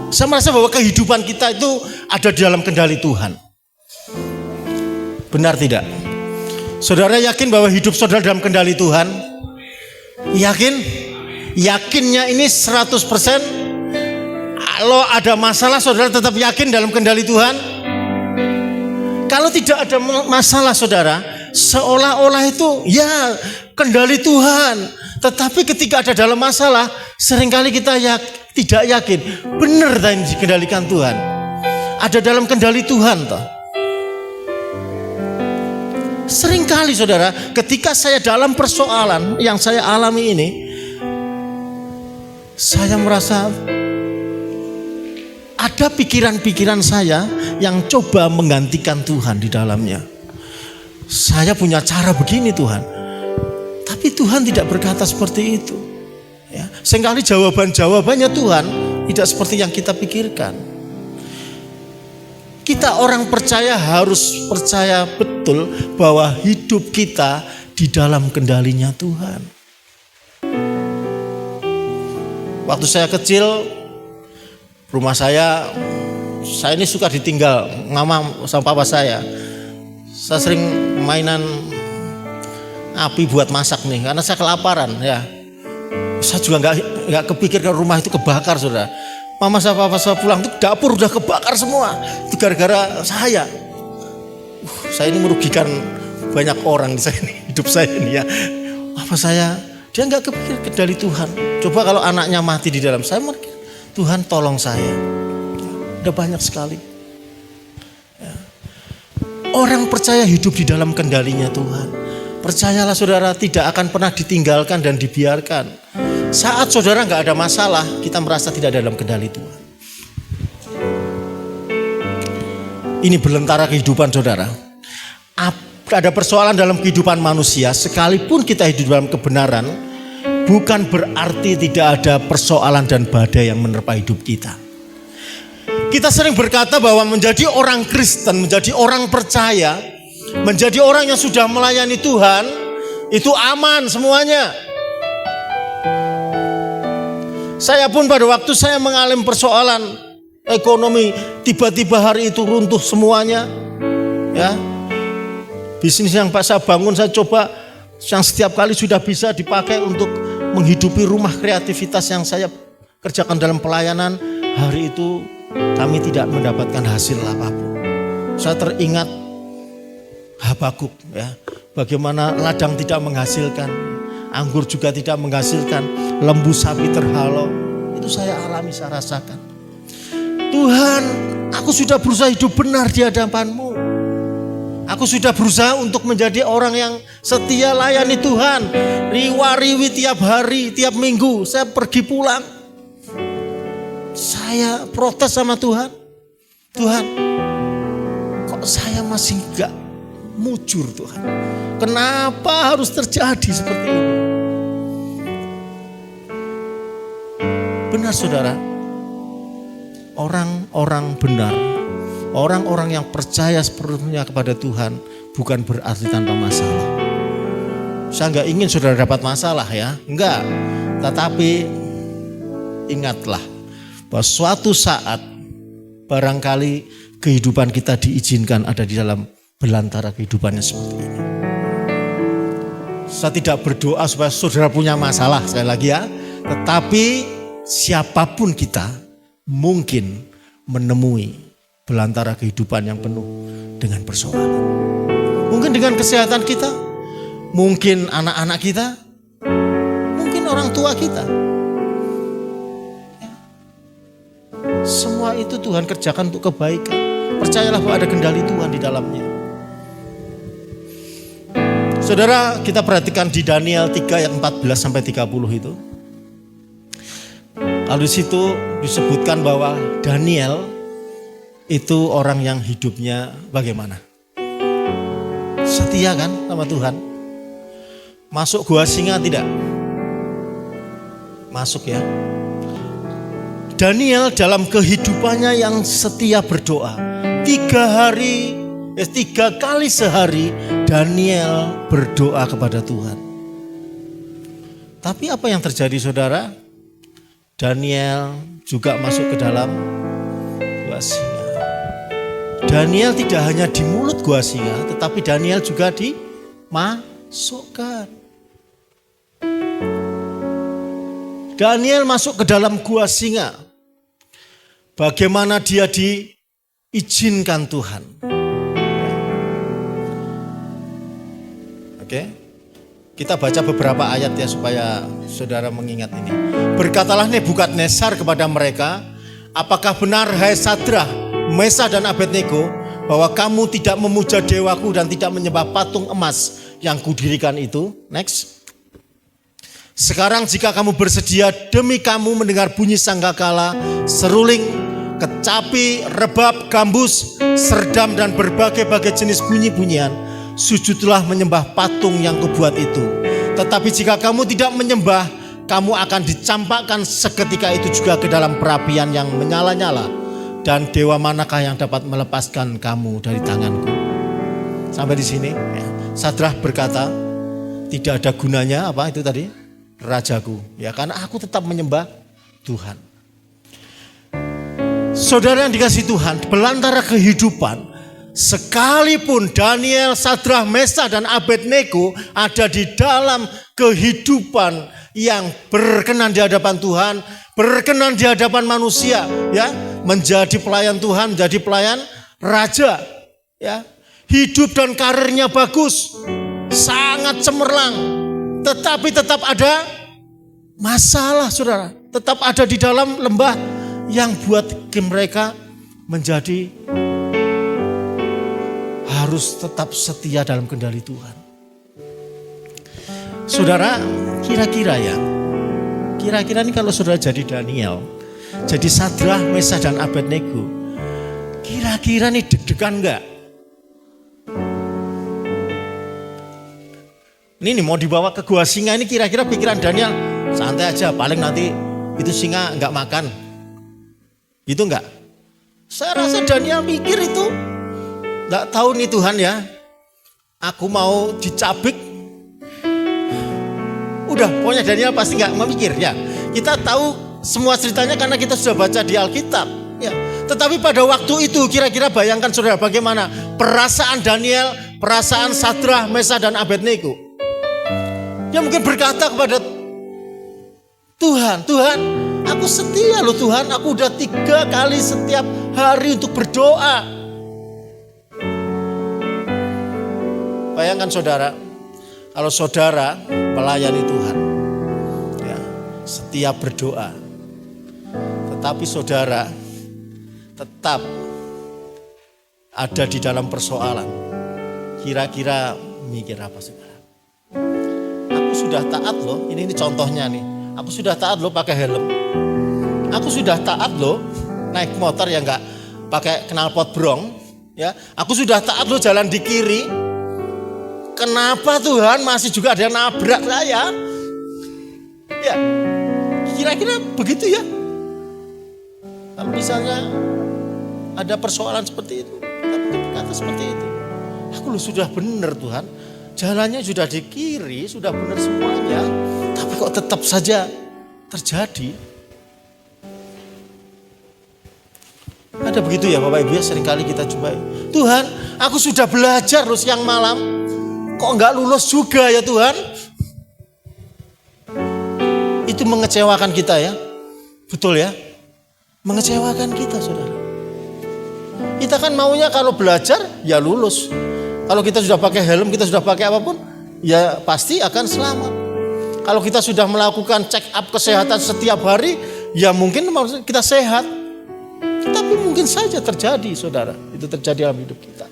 Saya merasa bahwa kehidupan kita itu ada di dalam kendali Tuhan. Benar tidak? Saudara yakin bahwa hidup saudara dalam kendali Tuhan? Yakin? Yakinnya ini 100%. Kalau ada masalah saudara tetap yakin dalam kendali Tuhan? Kalau tidak ada masalah saudara, seolah-olah itu ya kendali Tuhan. Tetapi ketika ada dalam masalah, seringkali kita tidak yakin. Benar yang dikendalikan Tuhan. Ada dalam kendali Tuhan toh. Seringkali saudara, ketika saya dalam persoalan yang saya alami ini, saya merasa ada pikiran-pikiran saya yang coba menggantikan Tuhan di dalamnya. Saya punya cara begini Tuhan, tapi Tuhan tidak berkata seperti itu. Ya, seringkali jawabannya Tuhan tidak seperti yang kita pikirkan. Kita orang percaya harus percaya betul bahwa hidup kita di dalam kendalinya Tuhan. Waktu saya kecil, rumah saya ini suka ditinggal mama sama papa saya. Saya sering mainan api buat masak nih, karena saya kelaparan ya. Saya juga nggak kepikir kalau rumah itu kebakar, saudara. Mama sama papa saya pulang tuh dapur udah kebakar semua. Itu gara-gara saya. Saya ini merugikan banyak orang di sini, hidup saya ini ya. Apa saya, dia nggak kepikir kendali Tuhan. Coba kalau anaknya mati di dalam saya, Tuhan tolong saya. Udah banyak sekali. Ya. Orang percaya hidup di dalam kendalinya Tuhan. Percayalah saudara, tidak akan pernah ditinggalkan dan dibiarkan. Saat saudara nggak ada masalah, kita merasa tidak dalam kendali Tuhan. Ini belantara kehidupan saudara. Ada persoalan dalam kehidupan manusia, sekalipun kita hidup dalam kebenaran, bukan berarti tidak ada persoalan dan badai yang menerpa hidup kita. Kita sering berkata bahwa menjadi orang Kristen, menjadi orang percaya, menjadi orang yang sudah melayani Tuhan, itu aman semuanya. Saya pun pada waktu saya mengalami persoalan ekonomi, tiba-tiba hari itu runtuh semuanya. Ya, bisnis yang saya bangun, saya coba yang setiap kali sudah bisa dipakai untuk menghidupi rumah kreativitas yang saya kerjakan dalam pelayanan. Hari itu kami tidak mendapatkan hasil apapun. Saya teringat Habakuk ya, bagaimana ladang tidak menghasilkan, anggur juga tidak menghasilkan, lembu sapi terhalau. Itu saya alami, saya rasakan. Tuhan, aku sudah berusaha hidup benar di hadapan-Mu. Aku sudah berusaha untuk menjadi orang yang setia layani Tuhan. Riwa-riwi tiap hari, tiap minggu saya pergi pulang. Saya protes sama Tuhan. Tuhan, kok saya masih gak mujur Tuhan? Kenapa harus terjadi seperti ini? Benar saudara, orang-orang benar, orang-orang yang percaya sepenuhnya kepada Tuhan bukan berarti tanpa masalah. Saya nggak ingin saudara dapat masalah ya, enggak. Tetapi ingatlah bahwa suatu saat barangkali kehidupan kita diizinkan ada di dalam belantara kehidupannya seperti ini. Saya tidak berdoa supaya saudara punya masalah sekali lagi ya, tetapi siapapun kita mungkin menemui belantara kehidupan yang penuh dengan persoalan. Mungkin dengan kesehatan kita, mungkin anak-anak kita, mungkin orang tua kita. Ya. Semua itu Tuhan kerjakan untuk kebaikan. Percayalah bahwa ada kendali Tuhan di dalamnya. Saudara, kita perhatikan di Daniel 3 ayat 14 sampai 30 itu. Lalu di situ disebutkan bahwa Daniel itu orang yang hidupnya bagaimana? Setia kan sama Tuhan? Masuk gua singa tidak? masuk ya. Daniel dalam kehidupannya yang setia berdoa. 3 kali sehari Daniel berdoa kepada Tuhan. Tapi apa yang terjadi saudara? Daniel juga masuk ke dalam gua singa. Daniel tidak hanya di mulut gua singa, tetapi Daniel juga dimasukkan. Daniel masuk ke dalam gua singa. Bagaimana dia diizinkan Tuhan. Oke. Kita baca beberapa ayat ya supaya saudara mengingat ini. Berkatalah Nebukadnezar kepada mereka, apakah benar hai Sadrah, Mesah dan Abednego bahwa kamu tidak memuja dewaku dan tidak menyembah patung emas yang kudirikan itu? Next. Sekarang jika kamu bersedia demi kamu mendengar bunyi sangkakala, seruling, kecapi, rebab, gambus, serdam dan berbagai-bagai jenis bunyi-bunyian, sujudlah menyembah patung yang kubuat itu. Tetapi jika kamu tidak menyembah, kamu akan dicampakkan seketika itu juga ke dalam perapian yang menyala-nyala. Dan dewa manakah yang dapat melepaskan kamu dari tanganku? Sampai di sini ya. Sadrah berkata, tidak ada gunanya apa itu tadi? Rajaku, ya karena aku tetap menyembah Tuhan. Saudara yang dikasihi Tuhan, belantara kehidupan, sekalipun Daniel, Sadrah, Mesah dan Abednego ada di dalam kehidupan yang berkenan di hadapan Tuhan, berkenan di hadapan manusia, ya, menjadi pelayan Tuhan, menjadi pelayan raja, ya. Hidup dan karirnya bagus, sangat cemerlang. Tetapi tetap ada masalah saudara. Tetap ada di dalam lembah yang buat mereka menjadi harus tetap setia dalam kendali Tuhan. Saudara, kira-kira ini kalau saudara jadi Daniel, jadi Sadrah, Mesah dan Abednego, kira-kira nih deg-degan enggak? Ini mau dibawa ke gua singa, ini kira-kira pikiran Daniel santai aja, paling nanti itu singa enggak makan. Gitu enggak? Saya rasa Daniel mikir itu, enggak tahu nih Tuhan ya, aku mau dicabik. Udah, pokoknya Daniel pasti enggak memikir ya. Kita tahu semua ceritanya karena kita sudah baca di Alkitab ya. Tetapi pada waktu itu kira-kira bayangkan saudara bagaimana perasaan Daniel, perasaan Sadrah, Mesah dan Abednego. Dia mungkin berkata kepada Tuhan, aku setia loh Tuhan, aku udah 3 kali setiap hari untuk berdoa. Bayangkan saudara, kalau saudara melayani Tuhan, ya, setiap berdoa, tetapi saudara tetap ada di dalam persoalan, kira-kira mikir apa saudara? Aku sudah taat loh, ini contohnya nih. Aku sudah taat loh pakai helm. Aku sudah taat loh naik motor yang enggak pakai knalpot brong, ya. Aku sudah taat loh jalan di kiri. Kenapa Tuhan masih juga ada yang nabrak saya? Ya. Kira-kira begitu ya. Kalau misalnya ada persoalan seperti itu, kita mungkin berkata seperti itu. Aku loh sudah benar Tuhan. Jalannya sudah di kiri, sudah benar semuanya. Tapi kok tetap saja terjadi. Ada begitu ya Bapak Ibu ya, seringkali kita coba. Tuhan, aku sudah belajar loh siang malam. Kok enggak lulus juga ya Tuhan? Itu mengecewakan kita ya. Betul ya? Mengecewakan kita saudara. Kita kan maunya kalau belajar ya lulus. Kalau kita sudah pakai helm, kita sudah pakai apapun, ya pasti akan selamat. Kalau kita sudah melakukan check up kesehatan setiap hari, ya mungkin kita sehat. Tapi mungkin saja terjadi saudara, itu terjadi dalam hidup kita.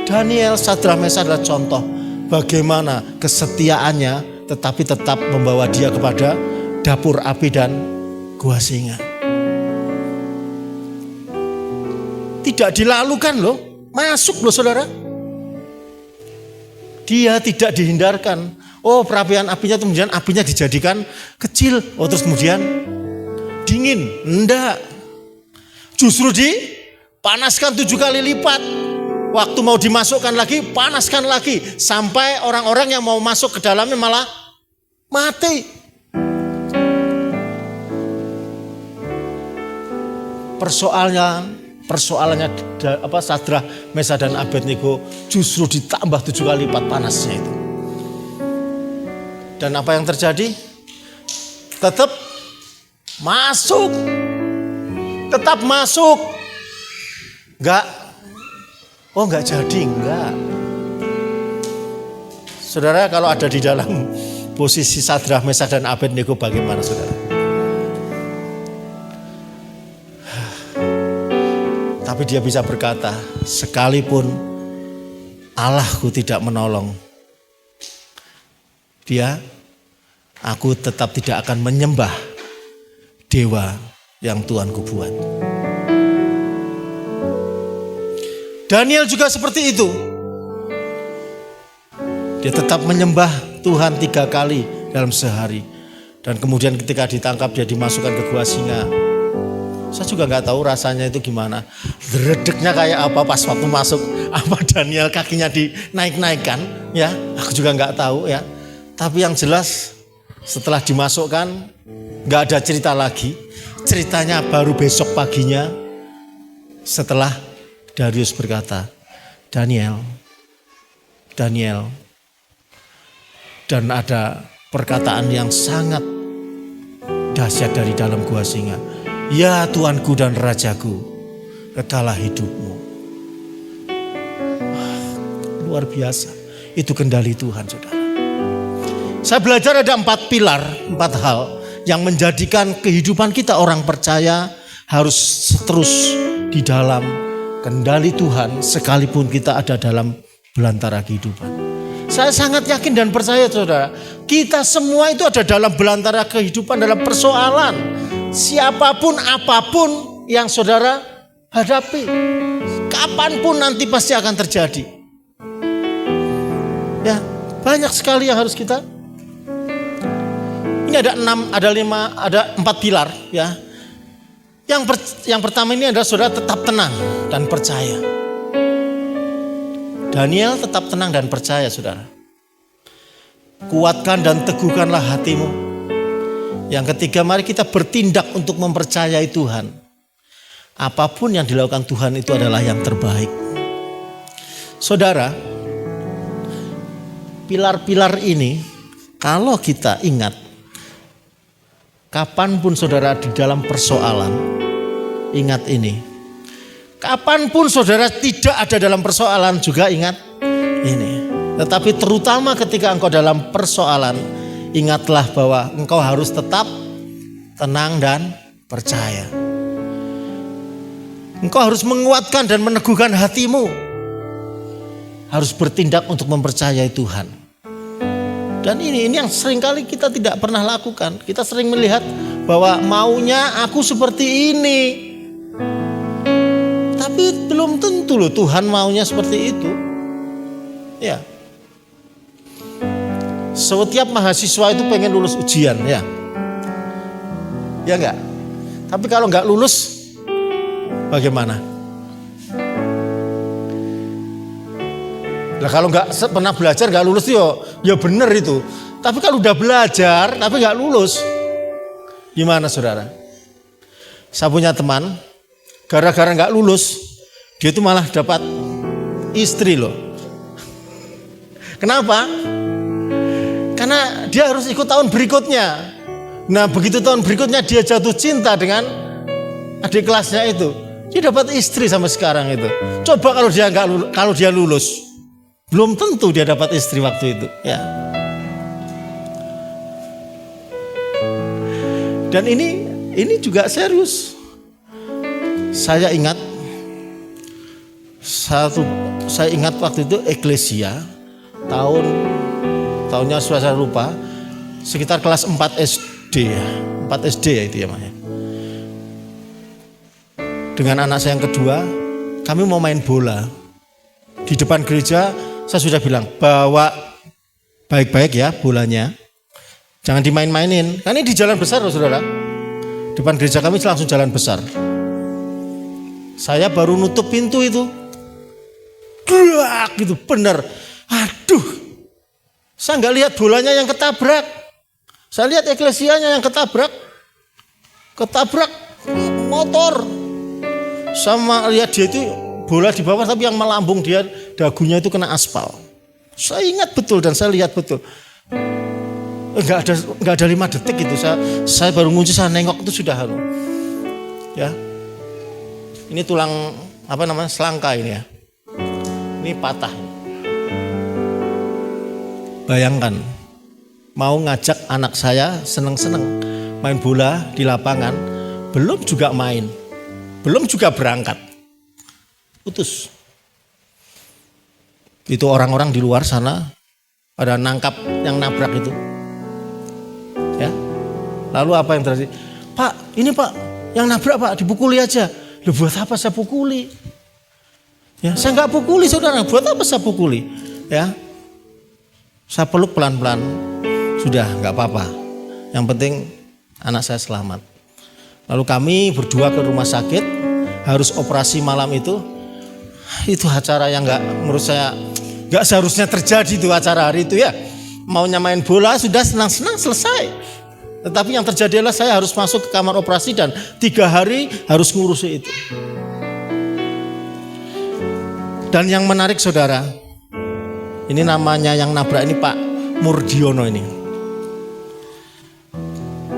Daniel, Sadrah, Mesah adalah contoh bagaimana kesetiaannya tetapi tetap membawa dia kepada dapur api dan gua singa. Tidak dilalukan loh, masuk loh saudara. Dia tidak dihindarkan Oh, perapian apinya itu kemudian apinya dijadikan kecil. Oh, terus kemudian dingin. Enggak. Justru dipanaskan 7 kali lipat. Waktu mau dimasukkan lagi, panaskan lagi. Sampai orang-orang yang mau masuk ke dalamnya malah mati. Persoalannya Sadrah, Mesah dan Abednego justru ditambah 7 kali lipat panasnya itu. Dan apa yang terjadi? Tetap masuk. Enggak jadi, enggak. Saudara, kalau ada di dalam posisi Sadrah, Mesah dan Abednego bagaimana, saudara? Tapi dia bisa berkata, sekalipun Allahku tidak menolong, aku tetap tidak akan menyembah dewa yang Tuhanku buat. Daniel juga seperti itu. Dia tetap menyembah Tuhan 3 kali dalam sehari. Dan kemudian ketika ditangkap dia dimasukkan ke gua singa. Saya juga gak tahu rasanya itu gimana. Deredeknya kayak apa pas waktu masuk. Apa Daniel kakinya dinaik-naikkan. Ya, aku juga gak tahu ya. Tapi yang jelas setelah dimasukkan gak ada cerita lagi. Ceritanya baru besok paginya setelah Darius berkata, Daniel. Dan ada perkataan yang sangat dahsyat dari dalam gua singa. Ya Tuanku dan Rajaku, kekalah hidupmu. Luar biasa. Itu kendali Tuhan, saudara. Saya belajar ada 4 pilar, 4 hal yang menjadikan kehidupan kita orang percaya harus terus di dalam kendali Tuhan sekalipun kita ada dalam belantara kehidupan. Saya sangat yakin dan percaya, saudara, kita semua itu ada dalam belantara kehidupan, dalam persoalan. Siapapun apapun yang saudara hadapi, kapanpun nanti pasti akan terjadi. Ya, banyak sekali yang harus kita. Ini ada 4 pilar ya. Yang pertama ini adalah saudara tetap tenang dan percaya. Daniel tetap tenang dan percaya, saudara. Kuatkan dan teguhkanlah hatimu. Yang ketiga, mari kita bertindak untuk mempercayai Tuhan. Apapun yang dilakukan Tuhan itu adalah yang terbaik. Saudara, pilar-pilar ini kalau kita ingat, kapanpun saudara di dalam persoalan, ingat ini. Kapanpun saudara tidak ada dalam persoalan juga ingat ini. Tetapi terutama ketika engkau dalam persoalan, ingatlah bahwa engkau harus tetap tenang dan percaya. Engkau harus menguatkan dan meneguhkan hatimu. Harus bertindak untuk mempercayai Tuhan. Dan ini yang seringkali kita tidak pernah lakukan. Kita sering melihat bahwa maunya aku seperti ini. Tapi belum tentu loh Tuhan maunya seperti itu. Ya. Setiap mahasiswa itu pengen lulus ujian ya. Ya enggak? Tapi kalau enggak lulus bagaimana? Nah, kalau enggak pernah belajar enggak lulus ya benar itu. Tapi kalau udah belajar tapi enggak lulus, gimana saudara? Saya punya teman gara-gara enggak lulus, dia itu malah dapat istri loh. Kenapa? Karena dia harus ikut tahun berikutnya. Nah begitu tahun berikutnya dia jatuh cinta dengan adik kelasnya itu. Dia dapat istri sampai sekarang itu. Coba kalau dia lulus, belum tentu dia dapat istri waktu itu. Ya. Dan ini juga serius. Saya ingat waktu itu Eklesia tahunnya saya lupa, sekitar kelas 4 SD ya. 4 SD ya itu ya Maya. Dengan anak saya yang kedua, kami mau main bola. Di depan gereja saya sudah bilang, bawa baik-baik ya bolanya. Jangan dimain-mainin. Kan ini di jalan besar loh saudara. Depan gereja kami langsung jalan besar. Saya baru nutup pintu itu. Duak gitu bener. Aduh. Saya nggak lihat bolanya yang ketabrak. Saya lihat eklesianya yang ketabrak. Ketabrak motor. Sama lihat dia itu bola di bawah tapi yang melambung dia dagunya itu kena aspal. Saya ingat betul dan saya lihat betul. Enggak ada 5 detik itu saya baru ngunci, saya nengok itu sudah ya. Ini tulang selangka ini ya. Ini patah. Bayangkan mau ngajak anak saya seneng-seneng main bola di lapangan, belum juga main, belum juga berangkat, putus. Itu orang-orang di luar sana pada nangkap yang nabrak itu. Ya. Lalu apa yang terjadi? Pak, ini Pak, yang nabrak Pak, dipukuli aja. Loh buat apa saya pukuli? Ya, saya nggak pukuli saudara, buat apa saya pukuli? Ya, saya peluk pelan-pelan, sudah nggak apa-apa. Yang penting anak saya selamat. Lalu kami berdua ke rumah sakit, harus operasi malam itu acara yang nggak, menurut saya nggak seharusnya terjadi itu acara hari itu ya. Maunya main bola sudah senang-senang selesai. Tetapi yang terjadi adalah saya harus masuk ke kamar operasi dan 3 hari harus ngurusi itu. Dan yang menarik saudara, ini namanya yang nabrak ini Pak Murdiono ini.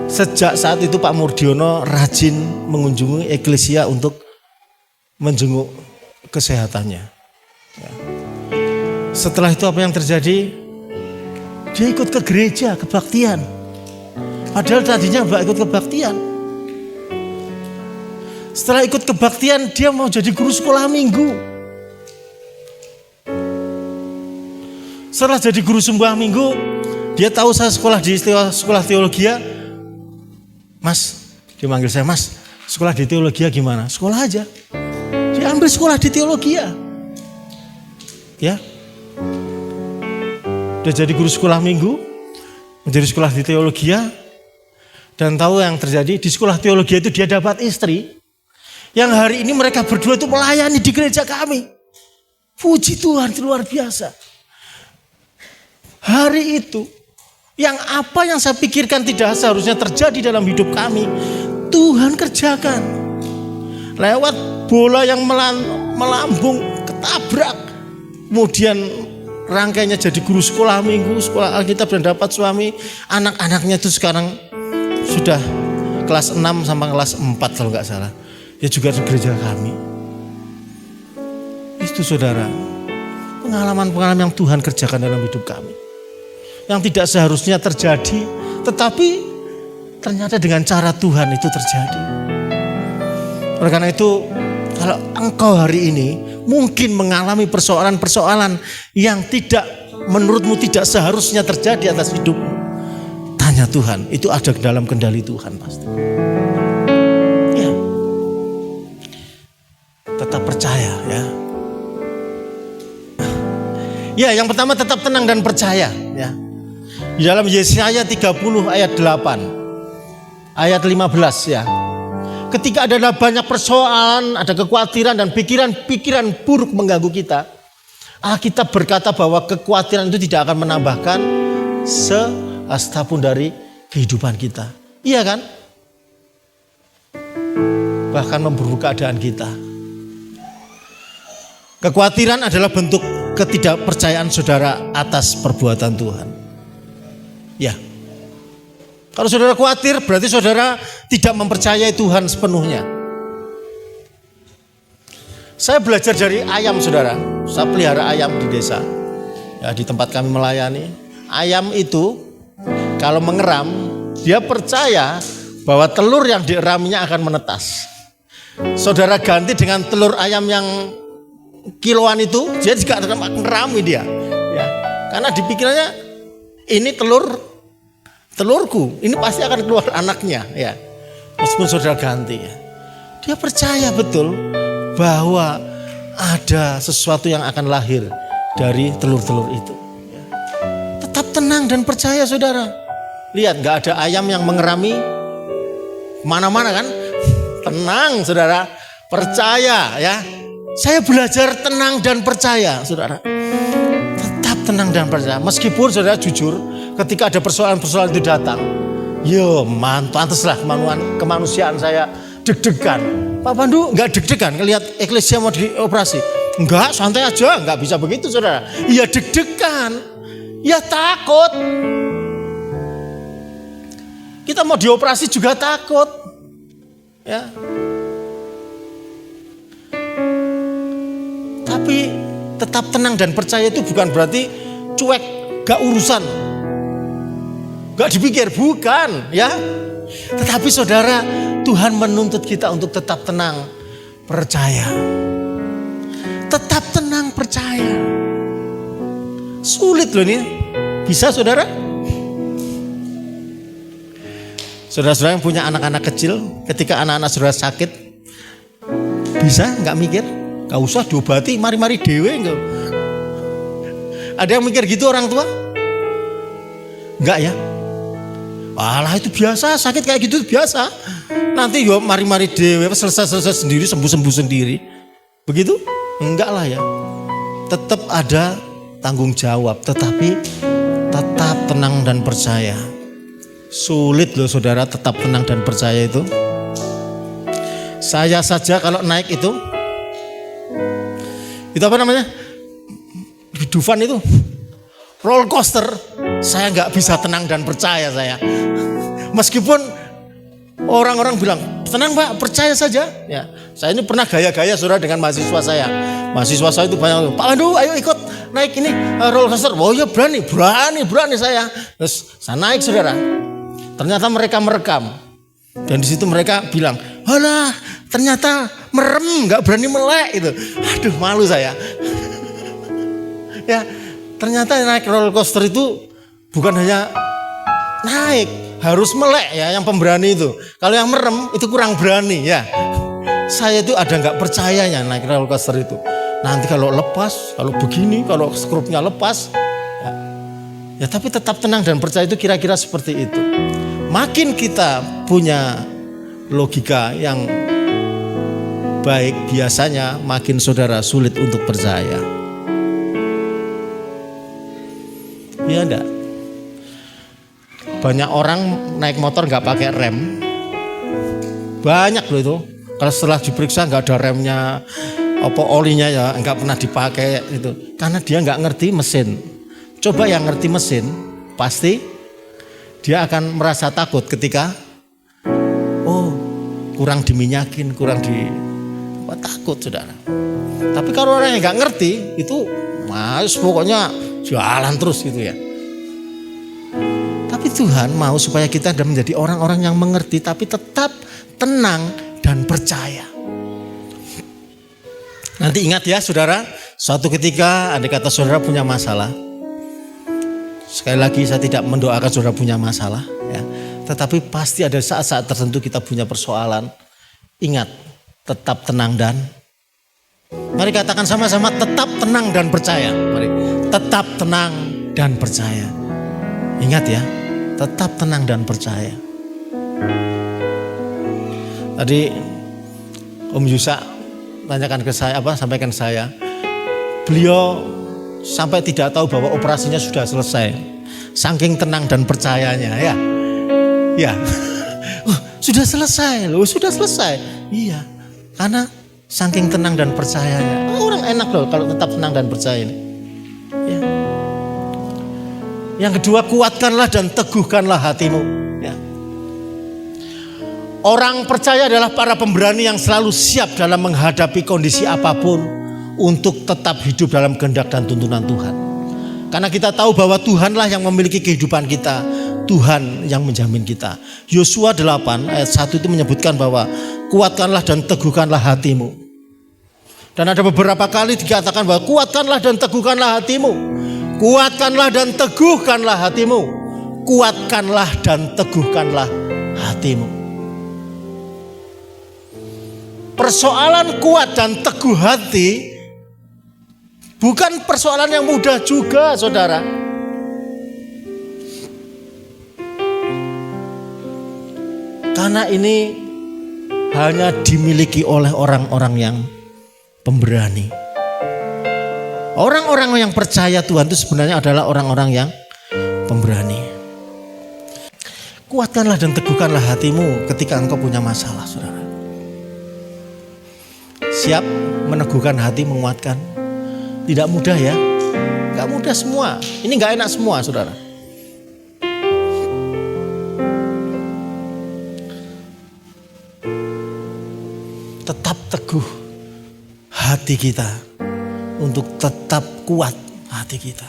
Sejak saat itu Pak Murdiono rajin mengunjungi eklesia untuk menjenguk kesehatannya. Ya. Setelah itu apa yang terjadi? Dia ikut ke gereja, kebaktian. Padahal tadinya nggak ikut kebaktian. Setelah ikut kebaktian, dia mau jadi guru sekolah minggu. Setelah jadi guru sekolah minggu, dia tahu saya sekolah di sekolah teologi. Mas, dia manggil saya, Mas, sekolah di teologi gimana? Sekolah aja. Dia ambil sekolah di teologi. Ya. Dia jadi guru sekolah minggu, menjadi sekolah di teologi, dan tahu yang terjadi di sekolah teologi itu dia dapat istri yang hari ini mereka berdua itu melayani di gereja kami. Puji Tuhan, luar biasa. Hari itu yang apa yang saya pikirkan tidak seharusnya terjadi dalam hidup kami, Tuhan kerjakan. Lewat bola yang melambung, ketabrak, kemudian rangkainya jadi guru sekolah minggu, sekolah Alkitab dan dapat suami. Anak-anaknya itu sekarang sudah kelas 6 sampai kelas 4 kalau nggak salah. Dia juga di gereja kami. Itu saudara, pengalaman-pengalaman yang Tuhan kerjakan dalam hidup kami. Yang tidak seharusnya terjadi, tetapi ternyata dengan cara Tuhan itu terjadi. Oleh karena itu, kalau engkau hari ini mungkin mengalami persoalan-persoalan yang tidak menurutmu tidak seharusnya terjadi atas hidupmu, tanya Tuhan, itu ada dalam kendali Tuhan pasti. Ya, tetap percaya ya. Ya, yang pertama tetap tenang dan percaya ya. Di dalam Yesaya 30 ayat 8, ayat 15 ya. Ketika ada banyak persoalan, ada kekhawatiran dan pikiran-pikiran buruk mengganggu kita, Alkitab berkata bahwa kekhawatiran itu tidak akan menambahkan sehasta pun dari kehidupan kita. Iya kan? Bahkan memburuk keadaan kita. Kekhawatiran adalah bentuk ketidakpercayaan saudara atas perbuatan Tuhan. Ya. Kalau saudara khawatir berarti saudara tidak mempercayai Tuhan sepenuhnya. Saya belajar dari ayam saudara. Saya pelihara ayam di desa. Ya, di tempat kami melayani. Ayam itu kalau mengeram, dia percaya bahwa telur yang dieraminya akan menetas. Saudara ganti dengan telur ayam yang kiloan itu, dia juga akan ngerami dia. Ya, karena dipikirannya ini telurku, ini pasti akan keluar anaknya ya. Meskipun saudara ganti ya. Dia percaya betul bahwa ada sesuatu yang akan lahir dari telur-telur itu. Ya. Tetap tenang dan percaya saudara. Lihat, gak ada ayam yang mengerami mana-mana kan. Tenang saudara, percaya ya. Saya belajar tenang dan percaya saudara. Tetap tenang dan percaya. Meskipun saudara jujur, ketika ada persoalan-persoalan itu datang, pantaslah kemanusiaan saya deg-degan. Pak Pandu gak deg-degan ngelihat Eklesia mau dioperasi? Enggak, santai aja, gak bisa begitu saudara. Ya deg-degan, ya takut. Kita mau dioperasi juga takut. Ya. Tapi tetap tenang dan percaya itu bukan berarti cuek, gak urusan, gak dipikir, bukan ya. Tetapi saudara, Tuhan menuntut kita untuk tetap tenang, percaya. Tetap tenang, percaya. Sulit loh ini. Bisa saudara? Saudara-saudara yang punya anak-anak kecil, ketika anak-anak saudara sakit, bisa nggak mikir? Gak usah diobati, mari-mari dewe. Enggak. Ada yang mikir gitu orang tua? Enggak ya? Alah itu biasa, sakit kayak gitu biasa. Nanti yo mari-mari dewe, selesai sendiri, sembuh sendiri. Begitu? Enggak lah ya. Tetap ada tanggung jawab, tetapi tetap tenang dan percaya. Sulit loh saudara tetap tenang dan percaya itu. Saya saja kalau naik itu apa namanya? Di Dufan itu roller coaster, saya nggak bisa tenang dan percaya saya. Meskipun orang-orang bilang tenang Pak, percaya saja. Ya, saya ini pernah gaya-gaya saudara dengan mahasiswa saya. Mahasiswa saya itu banyak, Pak Pandu ayo ikut naik ini roller coaster. Oh ya berani saya. Terus saya naik saudara. Ternyata mereka merekam. Dan di situ mereka bilang, "Halah, ternyata merem, nggak berani melek itu." Aduh, malu saya. Ya, ternyata naik roller coaster itu bukan hanya naik, harus melek ya yang pemberani itu. Kalau yang merem itu kurang berani ya. Saya itu ada nggak percayanya naik roller coaster itu. Nanti kalau lepas, kalau begini, kalau skrupnya lepas, ya tapi tetap tenang dan percaya itu kira-kira seperti itu. Makin kita punya logika yang baik, biasanya makin saudara sulit untuk percaya. Iya enggak? Banyak orang naik motor nggak pakai rem. Banyak loh itu. Kalau setelah diperiksa nggak ada remnya, olinya ya nggak pernah dipakai itu. Karena dia nggak ngerti mesin. Coba yang ngerti mesin, pasti dia akan merasa takut ketika kurang diminyakin, takut saudara. Tapi kalau orang yang nggak ngerti itu pokoknya jalan terus gitu ya. Tapi Tuhan mau supaya kita menjadi orang-orang yang mengerti tapi tetap tenang dan percaya. Nanti ingat ya saudara, suatu ketika andai kata saudara punya masalah. Sekali lagi saya tidak mendoakan saudara punya masalah ya. Tetapi pasti ada saat-saat tertentu kita punya persoalan. Ingat, tetap tenang dan mari katakan sama-sama tetap tenang dan percaya. Mari, tetap tenang dan percaya. Ingat ya, tetap tenang dan percaya. Tadi Om Yusa sampaikan ke saya, beliau sampai tidak tahu bahwa operasinya sudah selesai. Saking tenang dan percayanya ya. Ya. Sudah selesai loh, sudah selesai. Iya. Karena saking tenang dan percayanya. Orang enak loh kalau tetap tenang dan percaya ini. Ya. Yang kedua, kuatkanlah dan teguhkanlah hatimu. Ya. Orang percaya adalah para pemberani yang selalu siap dalam menghadapi kondisi apapun untuk tetap hidup dalam kehendak dan tuntunan Tuhan. Karena kita tahu bahwa Tuhanlah yang memiliki kehidupan kita. Tuhan yang menjamin kita. Yosua 8 ayat 1 itu menyebutkan bahwa kuatkanlah dan teguhkanlah hatimu. Dan ada beberapa kali dikatakan bahwa kuatkanlah dan teguhkanlah hatimu. Kuatkanlah dan teguhkanlah hatimu. Kuatkanlah dan teguhkanlah hatimu. Persoalan kuat dan teguh hati bukan persoalan yang mudah juga, saudara. sana ini hanya dimiliki oleh orang-orang yang pemberani. Orang-orang yang percaya Tuhan itu sebenarnya adalah orang-orang yang pemberani. Kuatkanlah dan teguhkanlah hatimu ketika engkau punya masalah, saudara. Siap meneguhkan hati, menguatkan. Tidak mudah ya. Gak mudah semua. Ini gak enak semua, saudara. Tetap teguh hati kita. Untuk tetap kuat hati kita.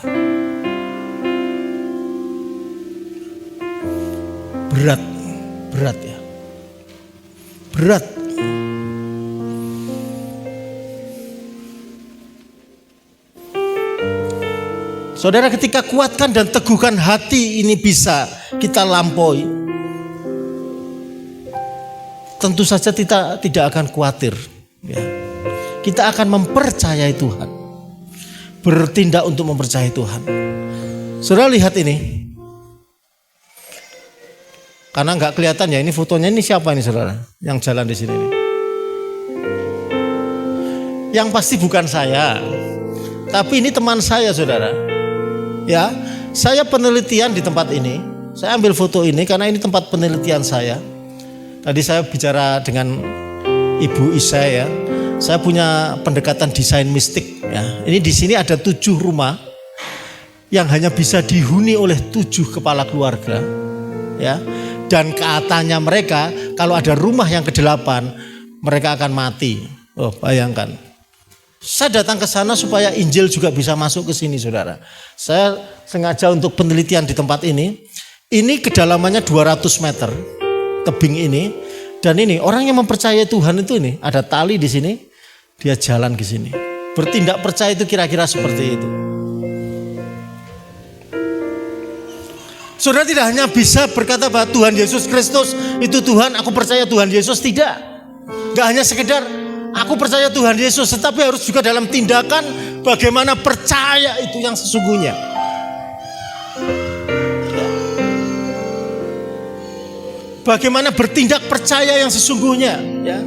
Berat ya. Berat. Saudara, ketika kuatkan dan teguhkan hati ini bisa kita lampaui. Tentu saja kita tidak akan khawatir. Ya. Kita akan mempercayai Tuhan. Bertindak untuk mempercayai Tuhan. Saudara lihat ini. Karena nggak kelihatan ya, ini fotonya ini siapa ini saudara? Yang jalan di sini nih. Yang pasti bukan saya. Tapi ini teman saya saudara. Ya, saya penelitian di tempat ini. Saya ambil foto ini karena ini tempat penelitian saya. Tadi saya bicara dengan Ibu Isa ya. Saya punya pendekatan desain mistik ya. Ini di sini ada 7 rumah yang hanya bisa dihuni oleh 7 kepala keluarga ya. Dan katanya mereka kalau ada rumah yang ke-8 mereka akan mati. Oh, bayangkan. Saya datang ke sana supaya Injil juga bisa masuk ke sini, saudara. Saya sengaja untuk penelitian di tempat ini. Ini kedalamannya 200 meter tebing ini. Dan ini orang yang mempercayai Tuhan itu ini ada tali di sini, dia jalan ke sini. Bertindak percaya itu kira-kira seperti itu. Saudara tidak hanya bisa berkata bahwa Tuhan Yesus Kristus itu Tuhan, aku percaya Tuhan Yesus, tidak. Gak hanya sekedar aku percaya Tuhan Yesus, tetapi harus juga dalam tindakan bagaimana percaya itu yang sesungguhnya. Bagaimana bertindak percaya yang sesungguhnya, ya.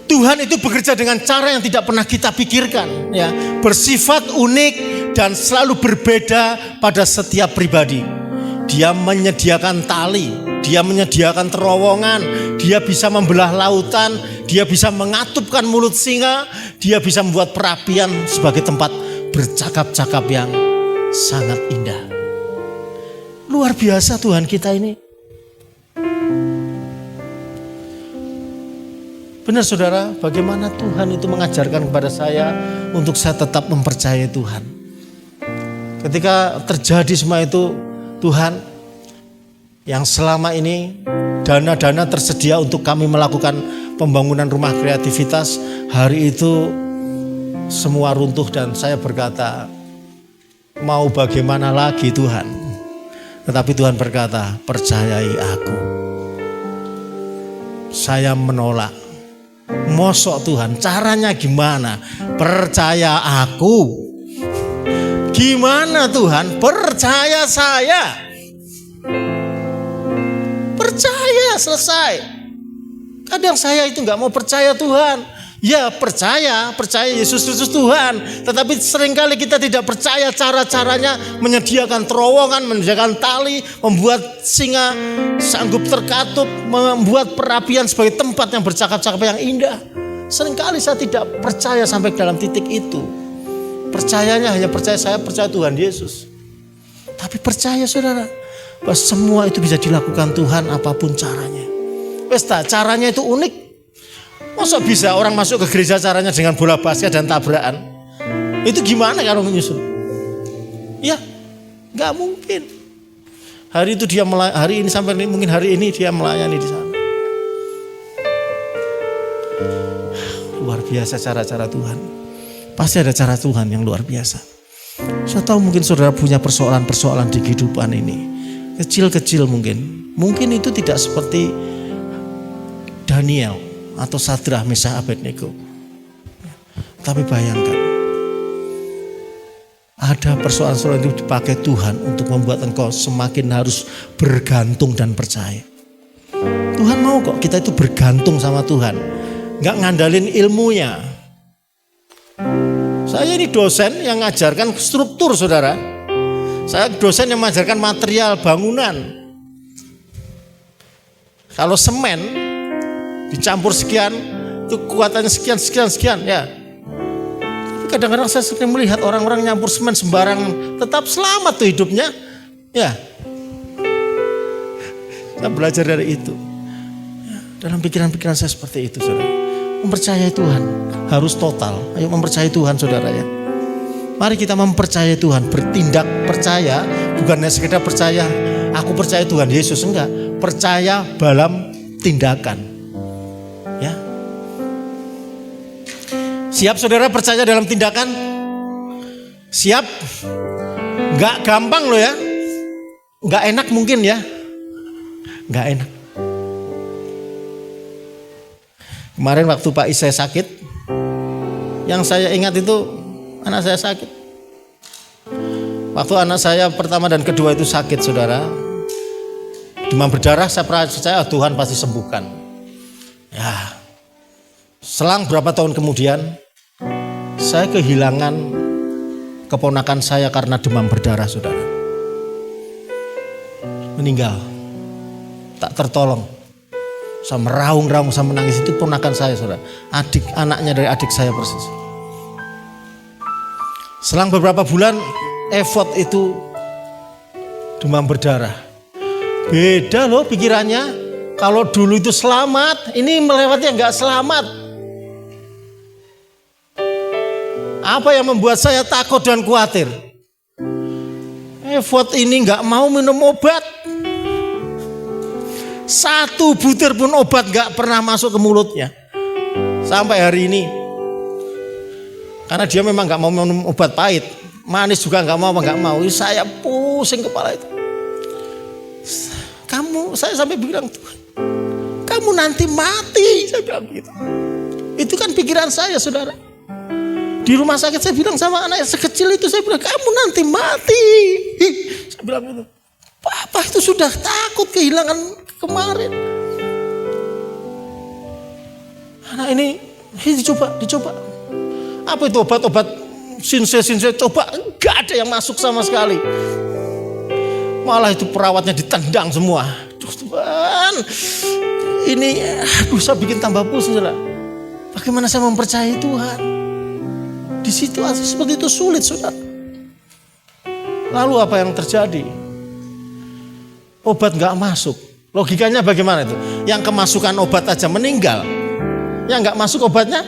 Tuhan itu bekerja dengan cara yang tidak pernah kita pikirkan, ya. Bersifat unik dan selalu berbeda pada setiap pribadi. Dia menyediakan tali, dia menyediakan terowongan, dia bisa membelah lautan, dia bisa mengatupkan mulut singa, dia bisa membuat perapian sebagai tempat bercakap-cakap yang sangat indah. Luar biasa Tuhan kita ini. Benar saudara, bagaimana Tuhan itu mengajarkan kepada saya untuk saya tetap mempercayai Tuhan. Ketika terjadi semua itu, Tuhan yang selama ini dana-dana tersedia untuk kami melakukan pembangunan rumah kreativitas, hari itu semua runtuh dan saya berkata, mau bagaimana lagi Tuhan? Tetapi Tuhan berkata, percayai aku. Saya menolak. Mosok Tuhan, caranya gimana? Percaya aku. Gimana Tuhan? Percaya saya. Percaya, selesai. Kadang saya itu gak mau percaya Tuhan. Ya percaya Yesus Kristus Tuhan. Tetapi seringkali kita tidak percaya cara-caranya menyediakan terowongan, menyediakan tali, membuat singa sanggup terkatup, membuat perapian sebagai tempat yang bercakap-cakap yang indah. Seringkali saya tidak percaya sampai dalam titik itu. Percayanya hanya percaya, saya percaya Tuhan Yesus. Tapi percaya saudara, bahwa semua itu bisa dilakukan Tuhan apapun caranya. Pesta caranya itu unik. Masa bisa orang masuk ke gereja caranya dengan bola basket dan tabrakan? Itu gimana kalau menyusul? Ya, nggak mungkin. Hari itu dia hari ini sampai mungkin hari ini dia melayani di sana. Luar biasa cara-cara Tuhan. Pasti ada cara Tuhan yang luar biasa. Saya tahu mungkin saudara punya persoalan-persoalan di kehidupan ini. Kecil-kecil mungkin. Mungkin itu tidak seperti Daniel atau Sadrah, Meshach, Abednego. Tapi bayangkan, ada persoalan-persoalan itu dipakai Tuhan untuk membuat engkau semakin harus bergantung dan percaya. Tuhan mau kok kita itu bergantung sama Tuhan. Nggak ngandalin ilmunya. Saya ini dosen yang ngajarkan struktur, saudara. Saya dosen yang mengajarkan material bangunan. Kalau semen dicampur sekian, itu kekuatannya sekian ya. Kadang-kadang saya sering melihat orang-orang nyampur semen sembarangan, tetap selamat tuh hidupnya. Ya, saya belajar dari itu. Dalam pikiran-pikiran saya seperti itu, saudara. Mempercayai Tuhan harus total. Ayo mempercayai Tuhan, saudara ya. Mari kita mempercayai Tuhan, bertindak percaya, bukan hanya sekedar percaya. Aku percaya Tuhan Yesus, enggak. Percaya dalam tindakan. Ya. Siap saudara percaya dalam tindakan? Siap? Enggak gampang loh ya. Enggak enak mungkin ya. Enggak enak. Kemarin waktu Pak Isai sakit, yang saya ingat itu anak saya sakit. Waktu anak saya pertama dan kedua itu sakit, saudara, demam berdarah, saya percaya Tuhan pasti sembuhkan. Ya, selang berapa tahun kemudian, saya kehilangan keponakan saya karena demam berdarah, saudara. Meninggal, tak tertolong. Saya meraung-raung, saya menangis. Itu ponakan saya, saudara. Anaknya dari adik saya persis. Selang beberapa bulan, effort itu demam berdarah. Beda loh pikirannya. Kalau dulu itu selamat, ini melewatnya nggak selamat. Apa yang membuat saya takut dan khawatir? Effort ini nggak mau minum obat. Satu butir pun obat gak pernah masuk ke mulutnya sampai hari ini. Karena dia memang gak mau minum obat pahit, manis juga gak mau. Saya pusing kepala itu. Saya sampai bilang, Tuhan, kamu nanti mati. Saya bilang gitu. Itu kan pikiran saya, saudara. Di rumah sakit saya bilang sama anak sekecil itu, saya bilang, kamu nanti mati. Saya bilang gitu. Papa itu sudah takut kehilangan kemarin. Anak ini dicoba. Apa itu obat-obat sinse coba, nggak ada yang masuk sama sekali. Malah itu perawatnya ditendang semua. Tuhan, ini saya bikin tambah pusing, saudara. Bagaimana saya mempercayai Tuhan? Di situasi seperti itu sulit, saudara. Lalu apa yang terjadi? Obat nggak masuk. Logikanya bagaimana itu? Yang kemasukan obat aja meninggal, yang nggak masuk obatnya,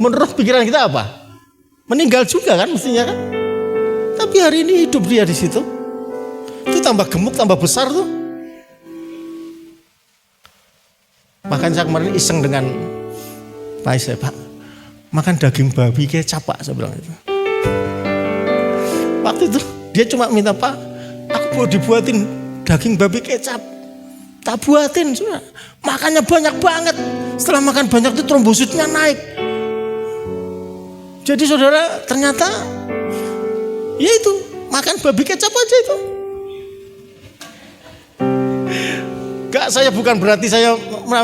menurut pikiran kita apa? Meninggal juga kan mestinya kan? Tapi hari ini hidup dia di situ. Itu tambah gemuk, tambah besar tuh. Makanya saya kemarin iseng dengan Pak Isai, Pak, makan daging babi kecap Pak, saya bilang itu. Waktu itu dia cuma minta, Pak, aku mau dibuatin daging babi kecap. Tak buatin, sudah. Makannya banyak banget. Setelah makan banyak itu trombositnya naik. Jadi saudara, ternyata ya itu, makan babi kecap aja itu. Enggak, saya bukan berarti saya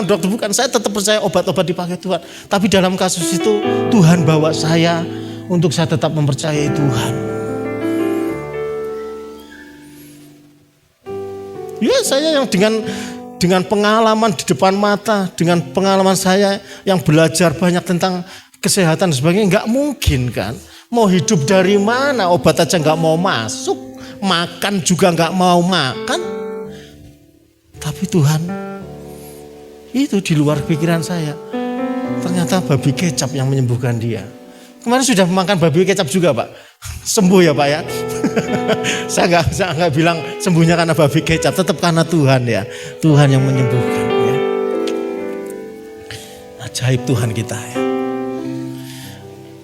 dokter, bukan. Saya tetap percaya obat-obat dipakai Tuhan. Tapi dalam kasus itu Tuhan bawa saya untuk saya tetap mempercayai Tuhan. Ya, saya yang dengan pengalaman di depan mata, dengan pengalaman saya yang belajar banyak tentang kesehatan dan sebagainya, nggak mungkin kan. Mau hidup dari mana? Obat aja nggak mau masuk, makan juga nggak mau makan. Tapi Tuhan, itu di luar pikiran saya. Ternyata babi kecap yang menyembuhkan dia. Kemarin sudah makan babi kecap juga, Pak. Sembuh ya, Pak ya. Saya nggak bilang sembuhnya karena babi kecap, tetap karena Tuhan ya. Tuhan yang menyembuhkan ya. Ajaib Tuhan kita ya.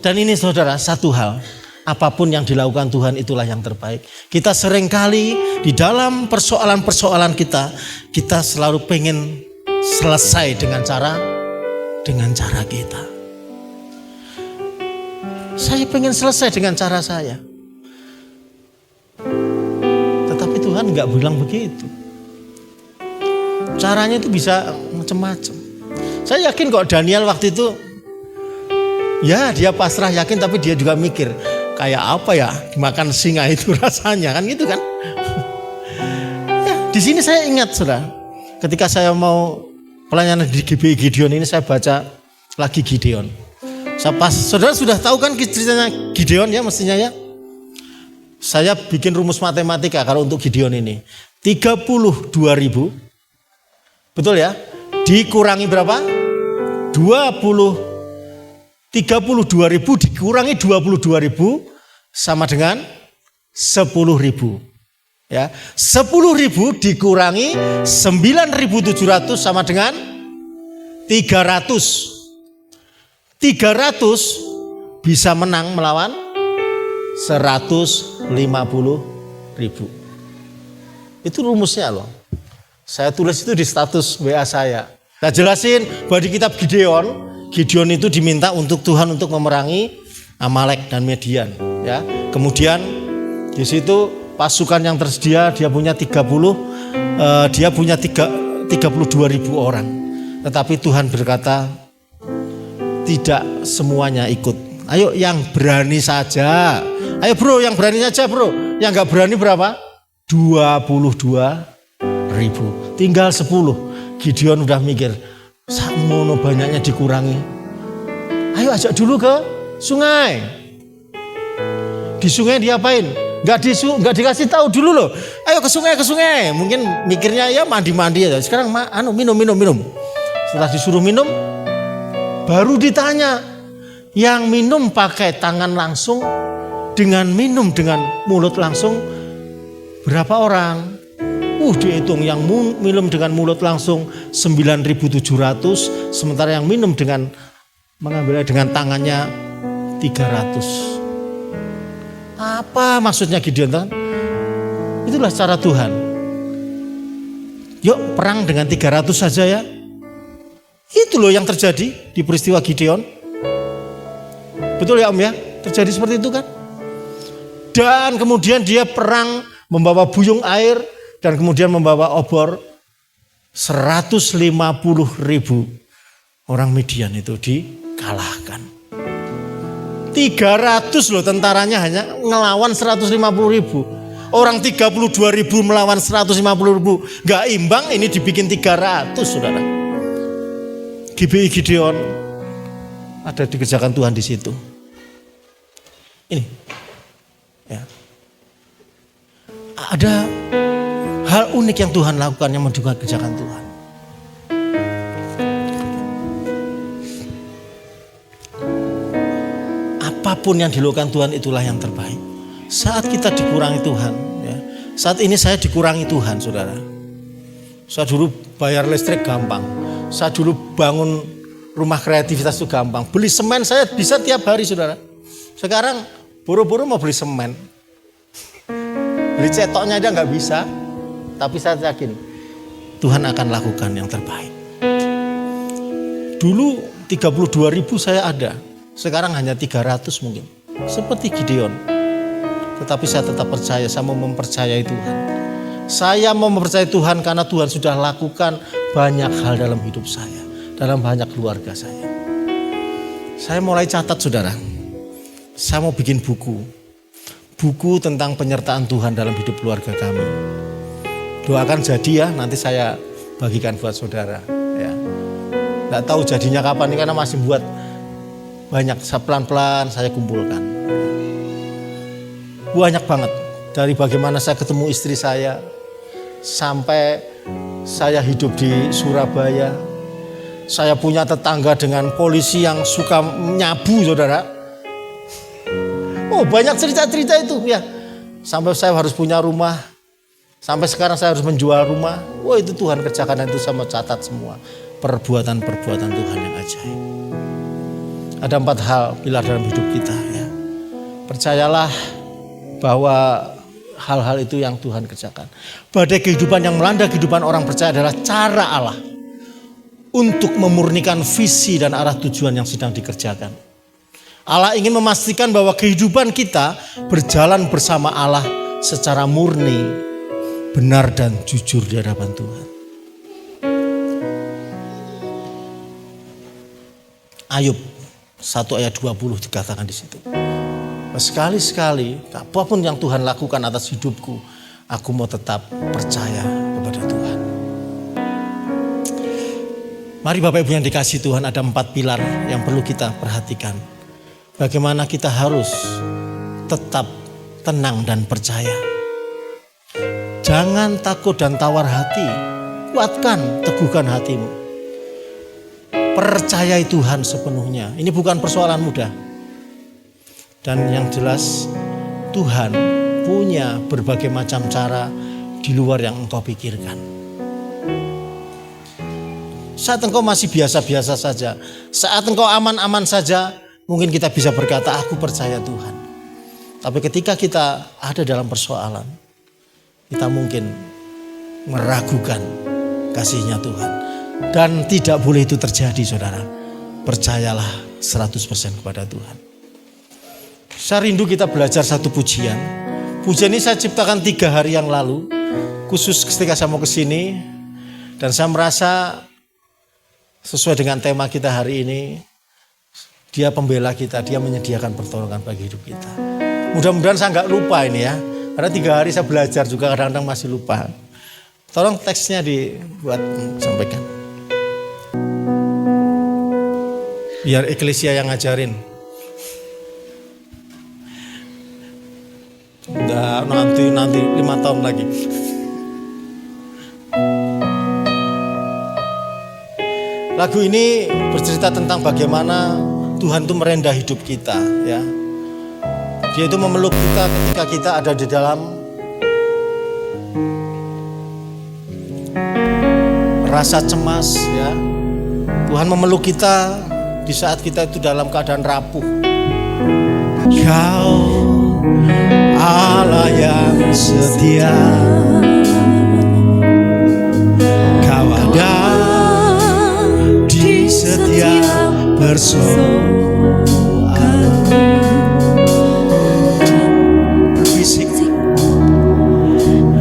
Dan ini saudara, satu hal, apapun yang dilakukan Tuhan itulah yang terbaik. Kita seringkali di dalam persoalan-persoalan kita selalu pengen selesai dengan cara kita. Saya pengen selesai dengan cara saya. Tetapi Tuhan nggak bilang begitu. Caranya itu bisa macam-macam. Saya yakin kok Daniel waktu itu, ya dia pasrah yakin, tapi dia juga mikir, kayak apa ya makan singa itu rasanya, kan gitu kan. Ya, di sini saya ingat saudara, ketika saya mau pelayanan di GBI Gideon ini, saya baca lagi Gideon. Saudara sudah tahu kan ceritanya Gideon ya mestinya ya. Saya bikin rumus matematika kalau untuk Gideon ini. 32.000, betul ya? Dikurangi berapa? 32.000 dikurangi 22.000 sama dengan 10.000. Ya, 10.000 dikurangi 9.700 sama dengan 300. 300 bisa menang melawan 150.000. Itu rumusnya loh. Saya tulis itu di status WA saya. Nah jelasin bahwa di kitab Gideon itu diminta untuk Tuhan untuk memerangi Amalek dan Median. Ya, kemudian di situ pasukan yang tersedia dia punya 32.000 orang. Tetapi Tuhan berkata tidak semuanya ikut. Ayo yang berani saja. Ayo bro, yang berani saja bro. Yang nggak berani berapa? 22.000. Tinggal 10. Gideon udah mikir, sakmono banyaknya dikurangi. Ayo ajak dulu ke sungai. Di sungai diapain? Nggak dikasih tahu dulu loh. Ayo ke sungai. Mungkin mikirnya ya mandi aja. Sekarang minum. Setelah disuruh minum, baru ditanya. Yang minum pakai tangan langsung dengan minum dengan mulut langsung berapa orang? Dihitung yang minum dengan mulut langsung 9.700, sementara yang minum dengan mengambilnya dengan tangannya 300. Apa maksudnya Gideon kan? Itulah cara Tuhan. Yuk perang dengan 300 saja ya. Itu loh yang terjadi di peristiwa Gideon. Betul ya Om ya? Terjadi seperti itu kan? Dan kemudian dia perang membawa buyung air dan kemudian membawa obor. 150.000 orang Midian itu dikalahkan. 300 loh tentaranya hanya ngelawan 150.000. Orang 32.000 melawan 150.000. Gak imbang, ini dibikin 300 saudara. GBI Gideon ada dikerjakan Tuhan di situ. Ini ya. Ada hal unik yang Tuhan lakukan yang mendukung kerjaan Tuhan. Apapun yang dilakukan Tuhan itulah yang terbaik. Saat kita dikurangi Tuhan, ya, saat ini saya dikurangi Tuhan, saudara. Saya dulu bayar listrik gampang. Saya dulu bangun rumah kreativitas itu gampang. Beli semen saya bisa tiap hari, saudara. Sekarang buru-buru mau beli semen. Beli cetoknya aja nggak bisa. Tapi saya yakin Tuhan akan lakukan yang terbaik. Dulu 32.000 saya ada. Sekarang hanya 300 mungkin. Seperti Gideon. Tetapi saya tetap percaya, saya mau mempercayai Tuhan. Saya mau mempercayai Tuhan karena Tuhan sudah lakukan banyak hal dalam hidup saya. Dalam banyak keluarga saya. Saya mulai catat saudara. Saya mau bikin buku. Buku tentang penyertaan Tuhan dalam hidup keluarga kami. Doakan jadi ya, nanti saya bagikan buat saudara. Ya. Nggak tahu jadinya kapan ini karena masih buat banyak. Pelan-pelan saya kumpulkan. Banyak banget. Dari bagaimana saya ketemu istri saya, sampai saya hidup di Surabaya. Saya punya tetangga dengan polisi yang suka nyabu saudara. Oh banyak cerita-cerita itu ya. Sampai saya harus punya rumah. Sampai sekarang saya harus menjual rumah. Wah itu Tuhan kerjakan, itu sama catat semua. Perbuatan-perbuatan Tuhan yang ajaib. Ada 4 hal pilar dalam hidup kita ya. Percayalah bahwa hal-hal itu yang Tuhan kerjakan. Badai kehidupan yang melanda kehidupan orang percaya adalah cara Allah untuk memurnikan visi dan arah tujuan yang sedang dikerjakan. Allah ingin memastikan bahwa kehidupan kita berjalan bersama Allah secara murni, benar dan jujur di hadapan Tuhan. Ayub 1 ayat 20 dikatakan di situ. Sekali-sekali apapun yang Tuhan lakukan atas hidupku, aku mau tetap percaya kepada Tuhan. Mari Bapak Ibu yang dikasihi Tuhan, ada 4 pilar yang perlu kita perhatikan. Bagaimana kita harus tetap tenang dan percaya. Jangan takut dan tawar hati, kuatkan, teguhkan hatimu. Percayai Tuhan sepenuhnya. Ini bukan persoalan mudah. Dan yang jelas Tuhan punya berbagai macam cara di luar yang engkau pikirkan. Saat engkau masih biasa-biasa saja, saat engkau aman-aman saja, mungkin kita bisa berkata, aku percaya Tuhan. Tapi ketika kita ada dalam persoalan, kita mungkin meragukan kasih-Nya Tuhan. Dan tidak boleh itu terjadi, saudara. Percayalah 100% kepada Tuhan. Saya rindu kita belajar satu pujian. Pujian ini saya ciptakan 3 hari yang lalu, khusus ketika saya mau ke sini. Dan saya merasa sesuai dengan tema kita hari ini, Dia pembela kita, Dia menyediakan pertolongan bagi hidup kita. Mudah-mudahan saya nggak lupa ini ya, karena 3 hari saya belajar juga kadang-kadang masih lupa. Tolong teksnya dibuat, sampaikan. Biar Eklesia yang ngajarin. Nanti 5 tahun lagi. Lagu ini bercerita tentang bagaimana Tuhan itu merendah hidup kita, ya. Dia itu memeluk kita ketika kita ada di dalam rasa cemas, ya. Tuhan memeluk kita di saat kita itu dalam keadaan rapuh. Kau Allah yang setia, Kau ada di setiap persoalanku. Berbisik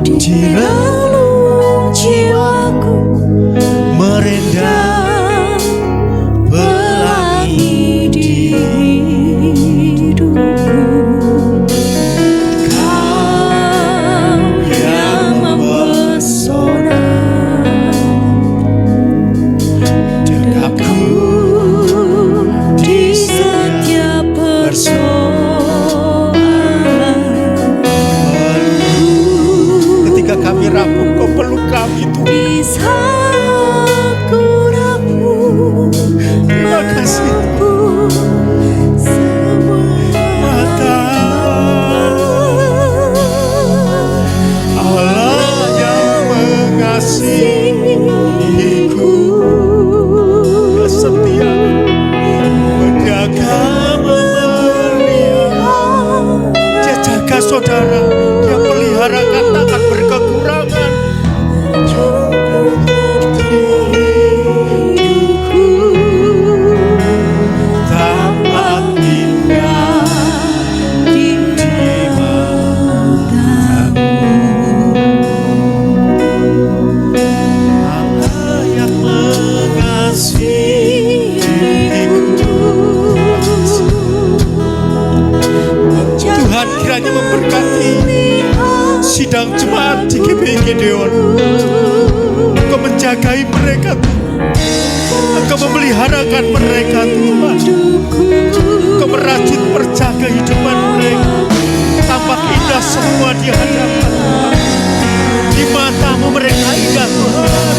di relung jiwaku, merendah pelangi di hidupku. Saudara, Dia pelihara katakan berkekurangan. Tempat tinggal di matamu. Allah yang mengasihiku. Tuhan kiranya memberkati sidang jemaat di GBI Gideon. Engkau menjagai mereka Tuhan. Engkau memeliharakan mereka Tuhan. Engkau merajut perjaga kehidupan mereka. Tampak indah semua di hadapan Tuhan. Di matamu mereka indah Tuhan.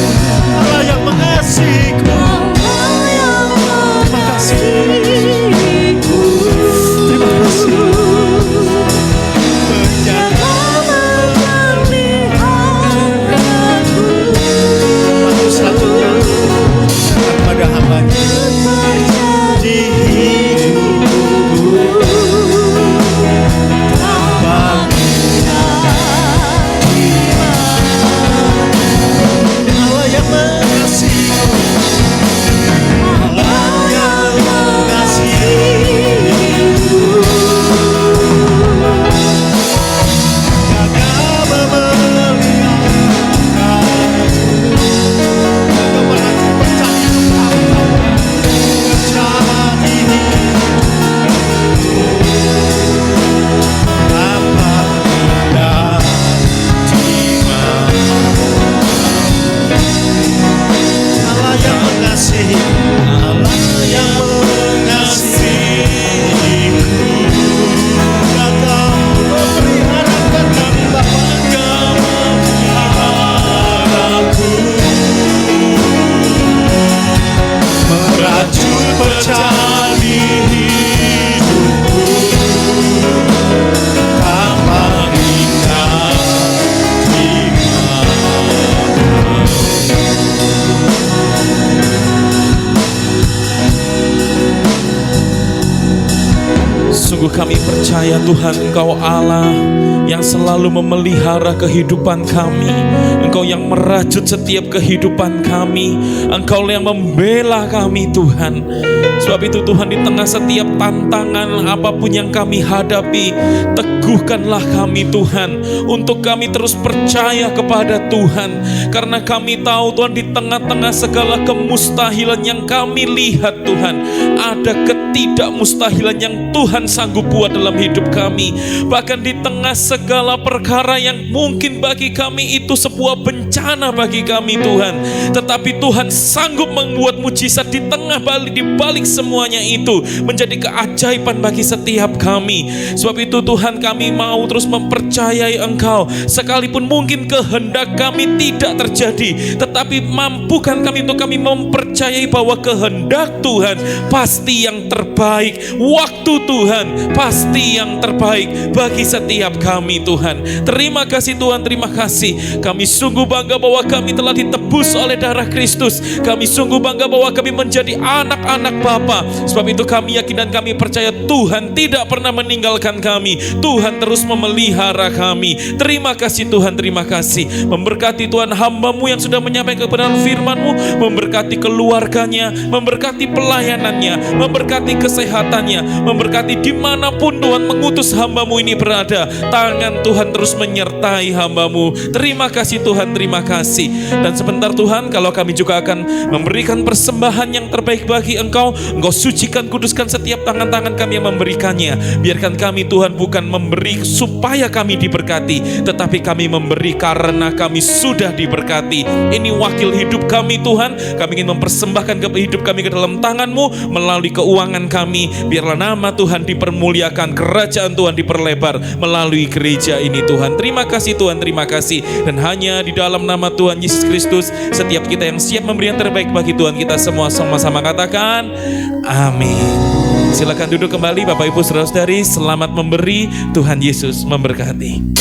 Allah yang mengasihiku. Terima kasih. Terima kasih. Pada hamba-Nya di hidupku, tampak Sungguh kami percaya Tuhan, Engkau Allah yang selalu memelihara kehidupan kami. Engkau yang merajut setiap kehidupan kami. Engkau yang membela kami Tuhan. Sebab itu Tuhan, di tengah setiap tantangan apapun yang kami hadapi, teguhkanlah kami Tuhan, untuk kami terus percaya kepada Tuhan. Karena kami tahu Tuhan, di tengah-tengah segala kemustahilan yang kami lihat Tuhan, ada ketidakmustahilan yang Tuhan sanggup buat dalam hidup kami. Bahkan di tengah segala perkara yang mungkin bagi kami itu sebuah bencana bagi kami Tuhan, tetapi Tuhan sanggup membuat mujizat di tengah di balik semuanya itu menjadi keajaiban bagi setiap kami. Sebab itu Tuhan, kami mau terus mempercayai Engkau, sekalipun mungkin kehendak kami tidak terjadi, tetapi mampukan kami untuk kami mempercayai bahwa kehendak Tuhan pasti yang terbaik. Waktu Tuhan pasti yang terbaik bagi setiap kami Tuhan. Terima kasih Tuhan, terima kasih. Kami sungguh bangga bahwa kami telah ditebus oleh darah Kristus. Kami sungguh bangga bahwa kami menjadi anak-anak Bapa. Sebab itu kami yakin dan kami percaya Tuhan tidak pernah meninggalkan kami. Tuhan terus memelihara kami. Terima kasih Tuhan, terima kasih. Memberkati Tuhan hamba-Mu yang sudah menyampaikan kebenaran firman-Mu, memberkati keluarganya, memberkati pelayanannya, memberkati kesehatannya, memberkati dimanapun Tuhan mengutus hamba-Mu ini berada. Tangan Tuhan terus menyertai hamba-Mu. Terima kasih Tuhan, terima kasih. Dan sebentar Tuhan, kalau kami juga akan memberikan persembahan yang terbaik bagi Engkau, Engkau sucikan, kuduskan setiap tangan-tangan kami yang memberikannya. Biarkan kami Tuhan bukan memberi supaya kami diberkati, tetapi kami memberi karena kami sudah diberkati. Ini wakil hidup kami Tuhan. Kami ingin mempersembahkan hidup kami ke dalam tangan-Mu melalui keuangan kami. Biarlah nama Tuhan dipermuliakan, kerajaan Tuhan diperlebar melalui gereja ini Tuhan. Terima kasih Tuhan, terima kasih. Dan hanya di dalam nama Tuhan Yesus Kristus, setiap kita yang siap memberi yang terbaik bagi Tuhan, kita semua sama-sama katakan amin. Silakan duduk kembali Bapak Ibu Saudara-saudari. Selamat memberi, Tuhan Yesus memberkati.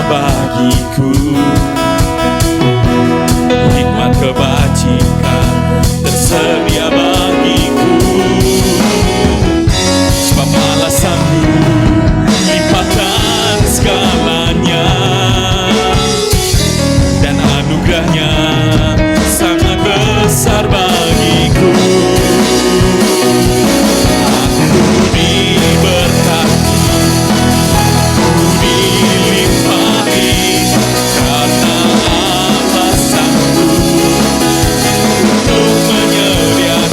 Bagiku hikmat kebajikan tersedia bagiku, sebab Allah sanggup limpahkan segalanya, dan anugerahnya sangat besar bagiku. Aku diberkati, karena Allah sanggup untuk menyediakan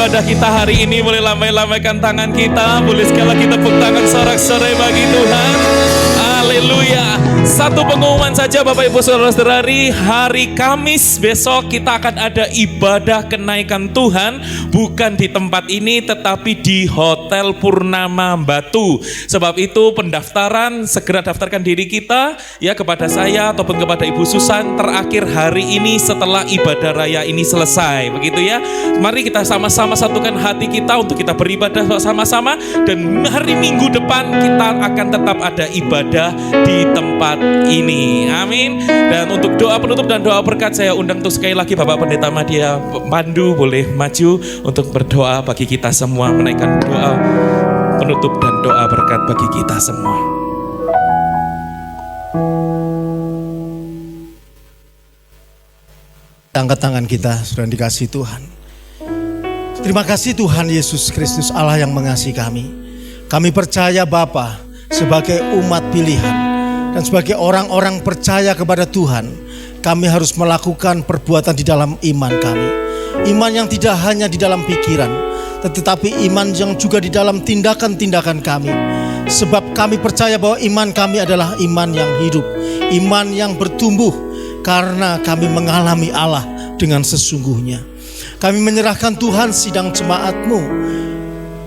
ibadah kita hari ini. Boleh lambai-lambaikan tangan kita, boleh sekali lagi tepuk tangan sorak-sorai bagi Tuhan. Haleluya. Satu pengumuman saja Bapak Ibu Saudara-saudari, hari Kamis besok kita akan ada ibadah kenaikan Tuhan, bukan di tempat ini tetapi di Hotel Purnama Batu. Sebab itu pendaftaran, segera daftarkan diri kita ya kepada saya ataupun kepada Ibu Susan terakhir hari ini setelah ibadah raya ini selesai. Begitu ya. Mari kita sama-sama satukan hati kita untuk kita beribadah sama-sama, dan hari Minggu depan kita akan tetap ada ibadah di tempat ini. Amin. Dan untuk doa penutup dan doa berkat, saya undang untuk sekali lagi Bapak Pendeta Madya Pandu boleh maju untuk berdoa bagi kita semua, menaikkan doa penutup dan doa berkat bagi kita semua. Angkat tangan kita, sudah dikasih Tuhan. Terima kasih Tuhan Yesus Kristus, Allah yang mengasihi kami. Kami percaya Bapa, sebagai umat pilihan dan sebagai orang-orang percaya kepada Tuhan, kami harus melakukan perbuatan di dalam iman kami. Iman yang tidak hanya di dalam pikiran, tetapi iman yang juga di dalam tindakan-tindakan kami. Sebab kami percaya bahwa iman kami adalah iman yang hidup, iman yang bertumbuh, karena kami mengalami Allah dengan sesungguhnya. Kami menyerahkan Tuhan sidang jemaat-Mu,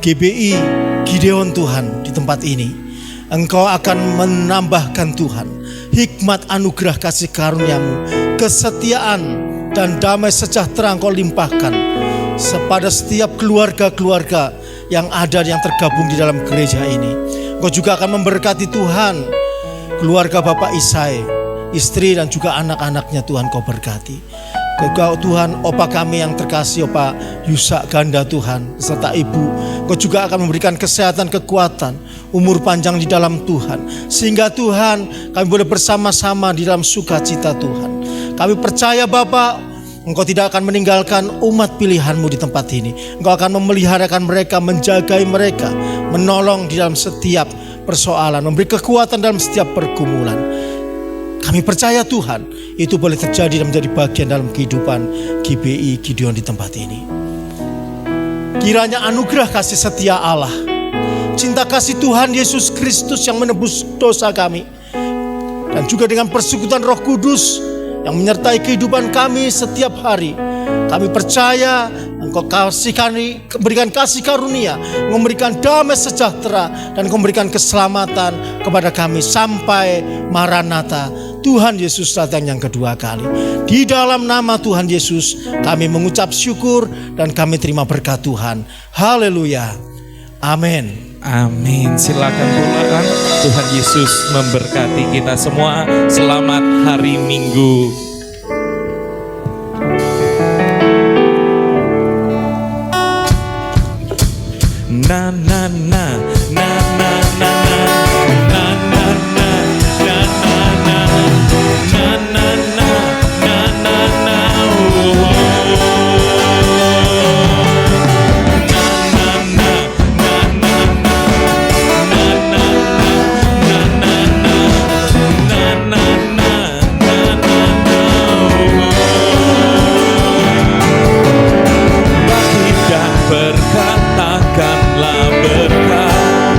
GBI Gideon Tuhan di tempat ini. Engkau akan menambahkan Tuhan hikmat anugerah kasih karunia-Mu, kesetiaan dan damai sejahtera Engkau limpahkan pada setiap keluarga-keluarga yang ada, yang tergabung di dalam gereja ini. Engkau juga akan memberkati Tuhan keluarga Bapak Isai, istri dan juga anak-anaknya. Tuhan Kau berkati. Kau Tuhan, Opa kami yang terkasih, Opa Yusa Ganda Tuhan, serta Ibu, Kau juga akan memberikan kesehatan, kekuatan, umur panjang di dalam Tuhan, sehingga Tuhan kami boleh bersama-sama di dalam sukacita Tuhan. Kami percaya Bapa, Engkau tidak akan meninggalkan umat pilihan-Mu di tempat ini. Engkau akan memeliharakan mereka, menjagai mereka, menolong di dalam setiap persoalan, memberi kekuatan dalam setiap pergumulan. Kami percaya Tuhan, itu boleh terjadi dan menjadi bagian dalam kehidupan GBI Gideon di tempat ini. Kiranya anugerah kasih setia Allah, cinta kasih Tuhan Yesus Kristus yang menebus dosa kami, dan juga dengan persekutuan Roh Kudus yang menyertai kehidupan kami setiap hari. Kami percaya Engkau berikan kasih karunia, memberikan damai sejahtera, dan memberikan keselamatan kepada kami sampai Maranatha, Tuhan Yesus datang yang kedua kali. Di dalam nama Tuhan Yesus kami mengucap syukur dan kami terima berkat Tuhan. Haleluya. Amin. Amin. Silakan pulang. Tuhan Yesus memberkati kita semua. Selamat hari Minggu. Na na na na na na na na na na na na na na na berkatakanlah berkat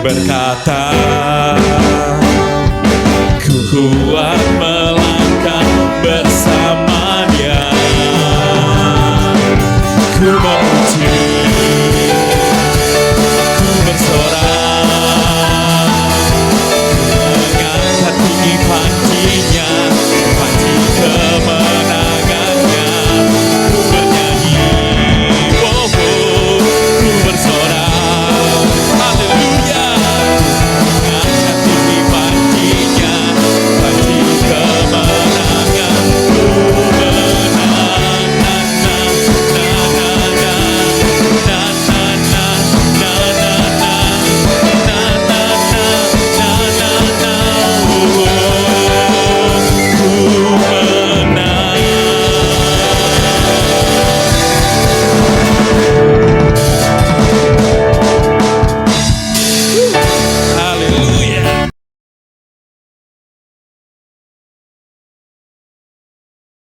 berkata, ku kuat melangkah bersamanya, ku memuji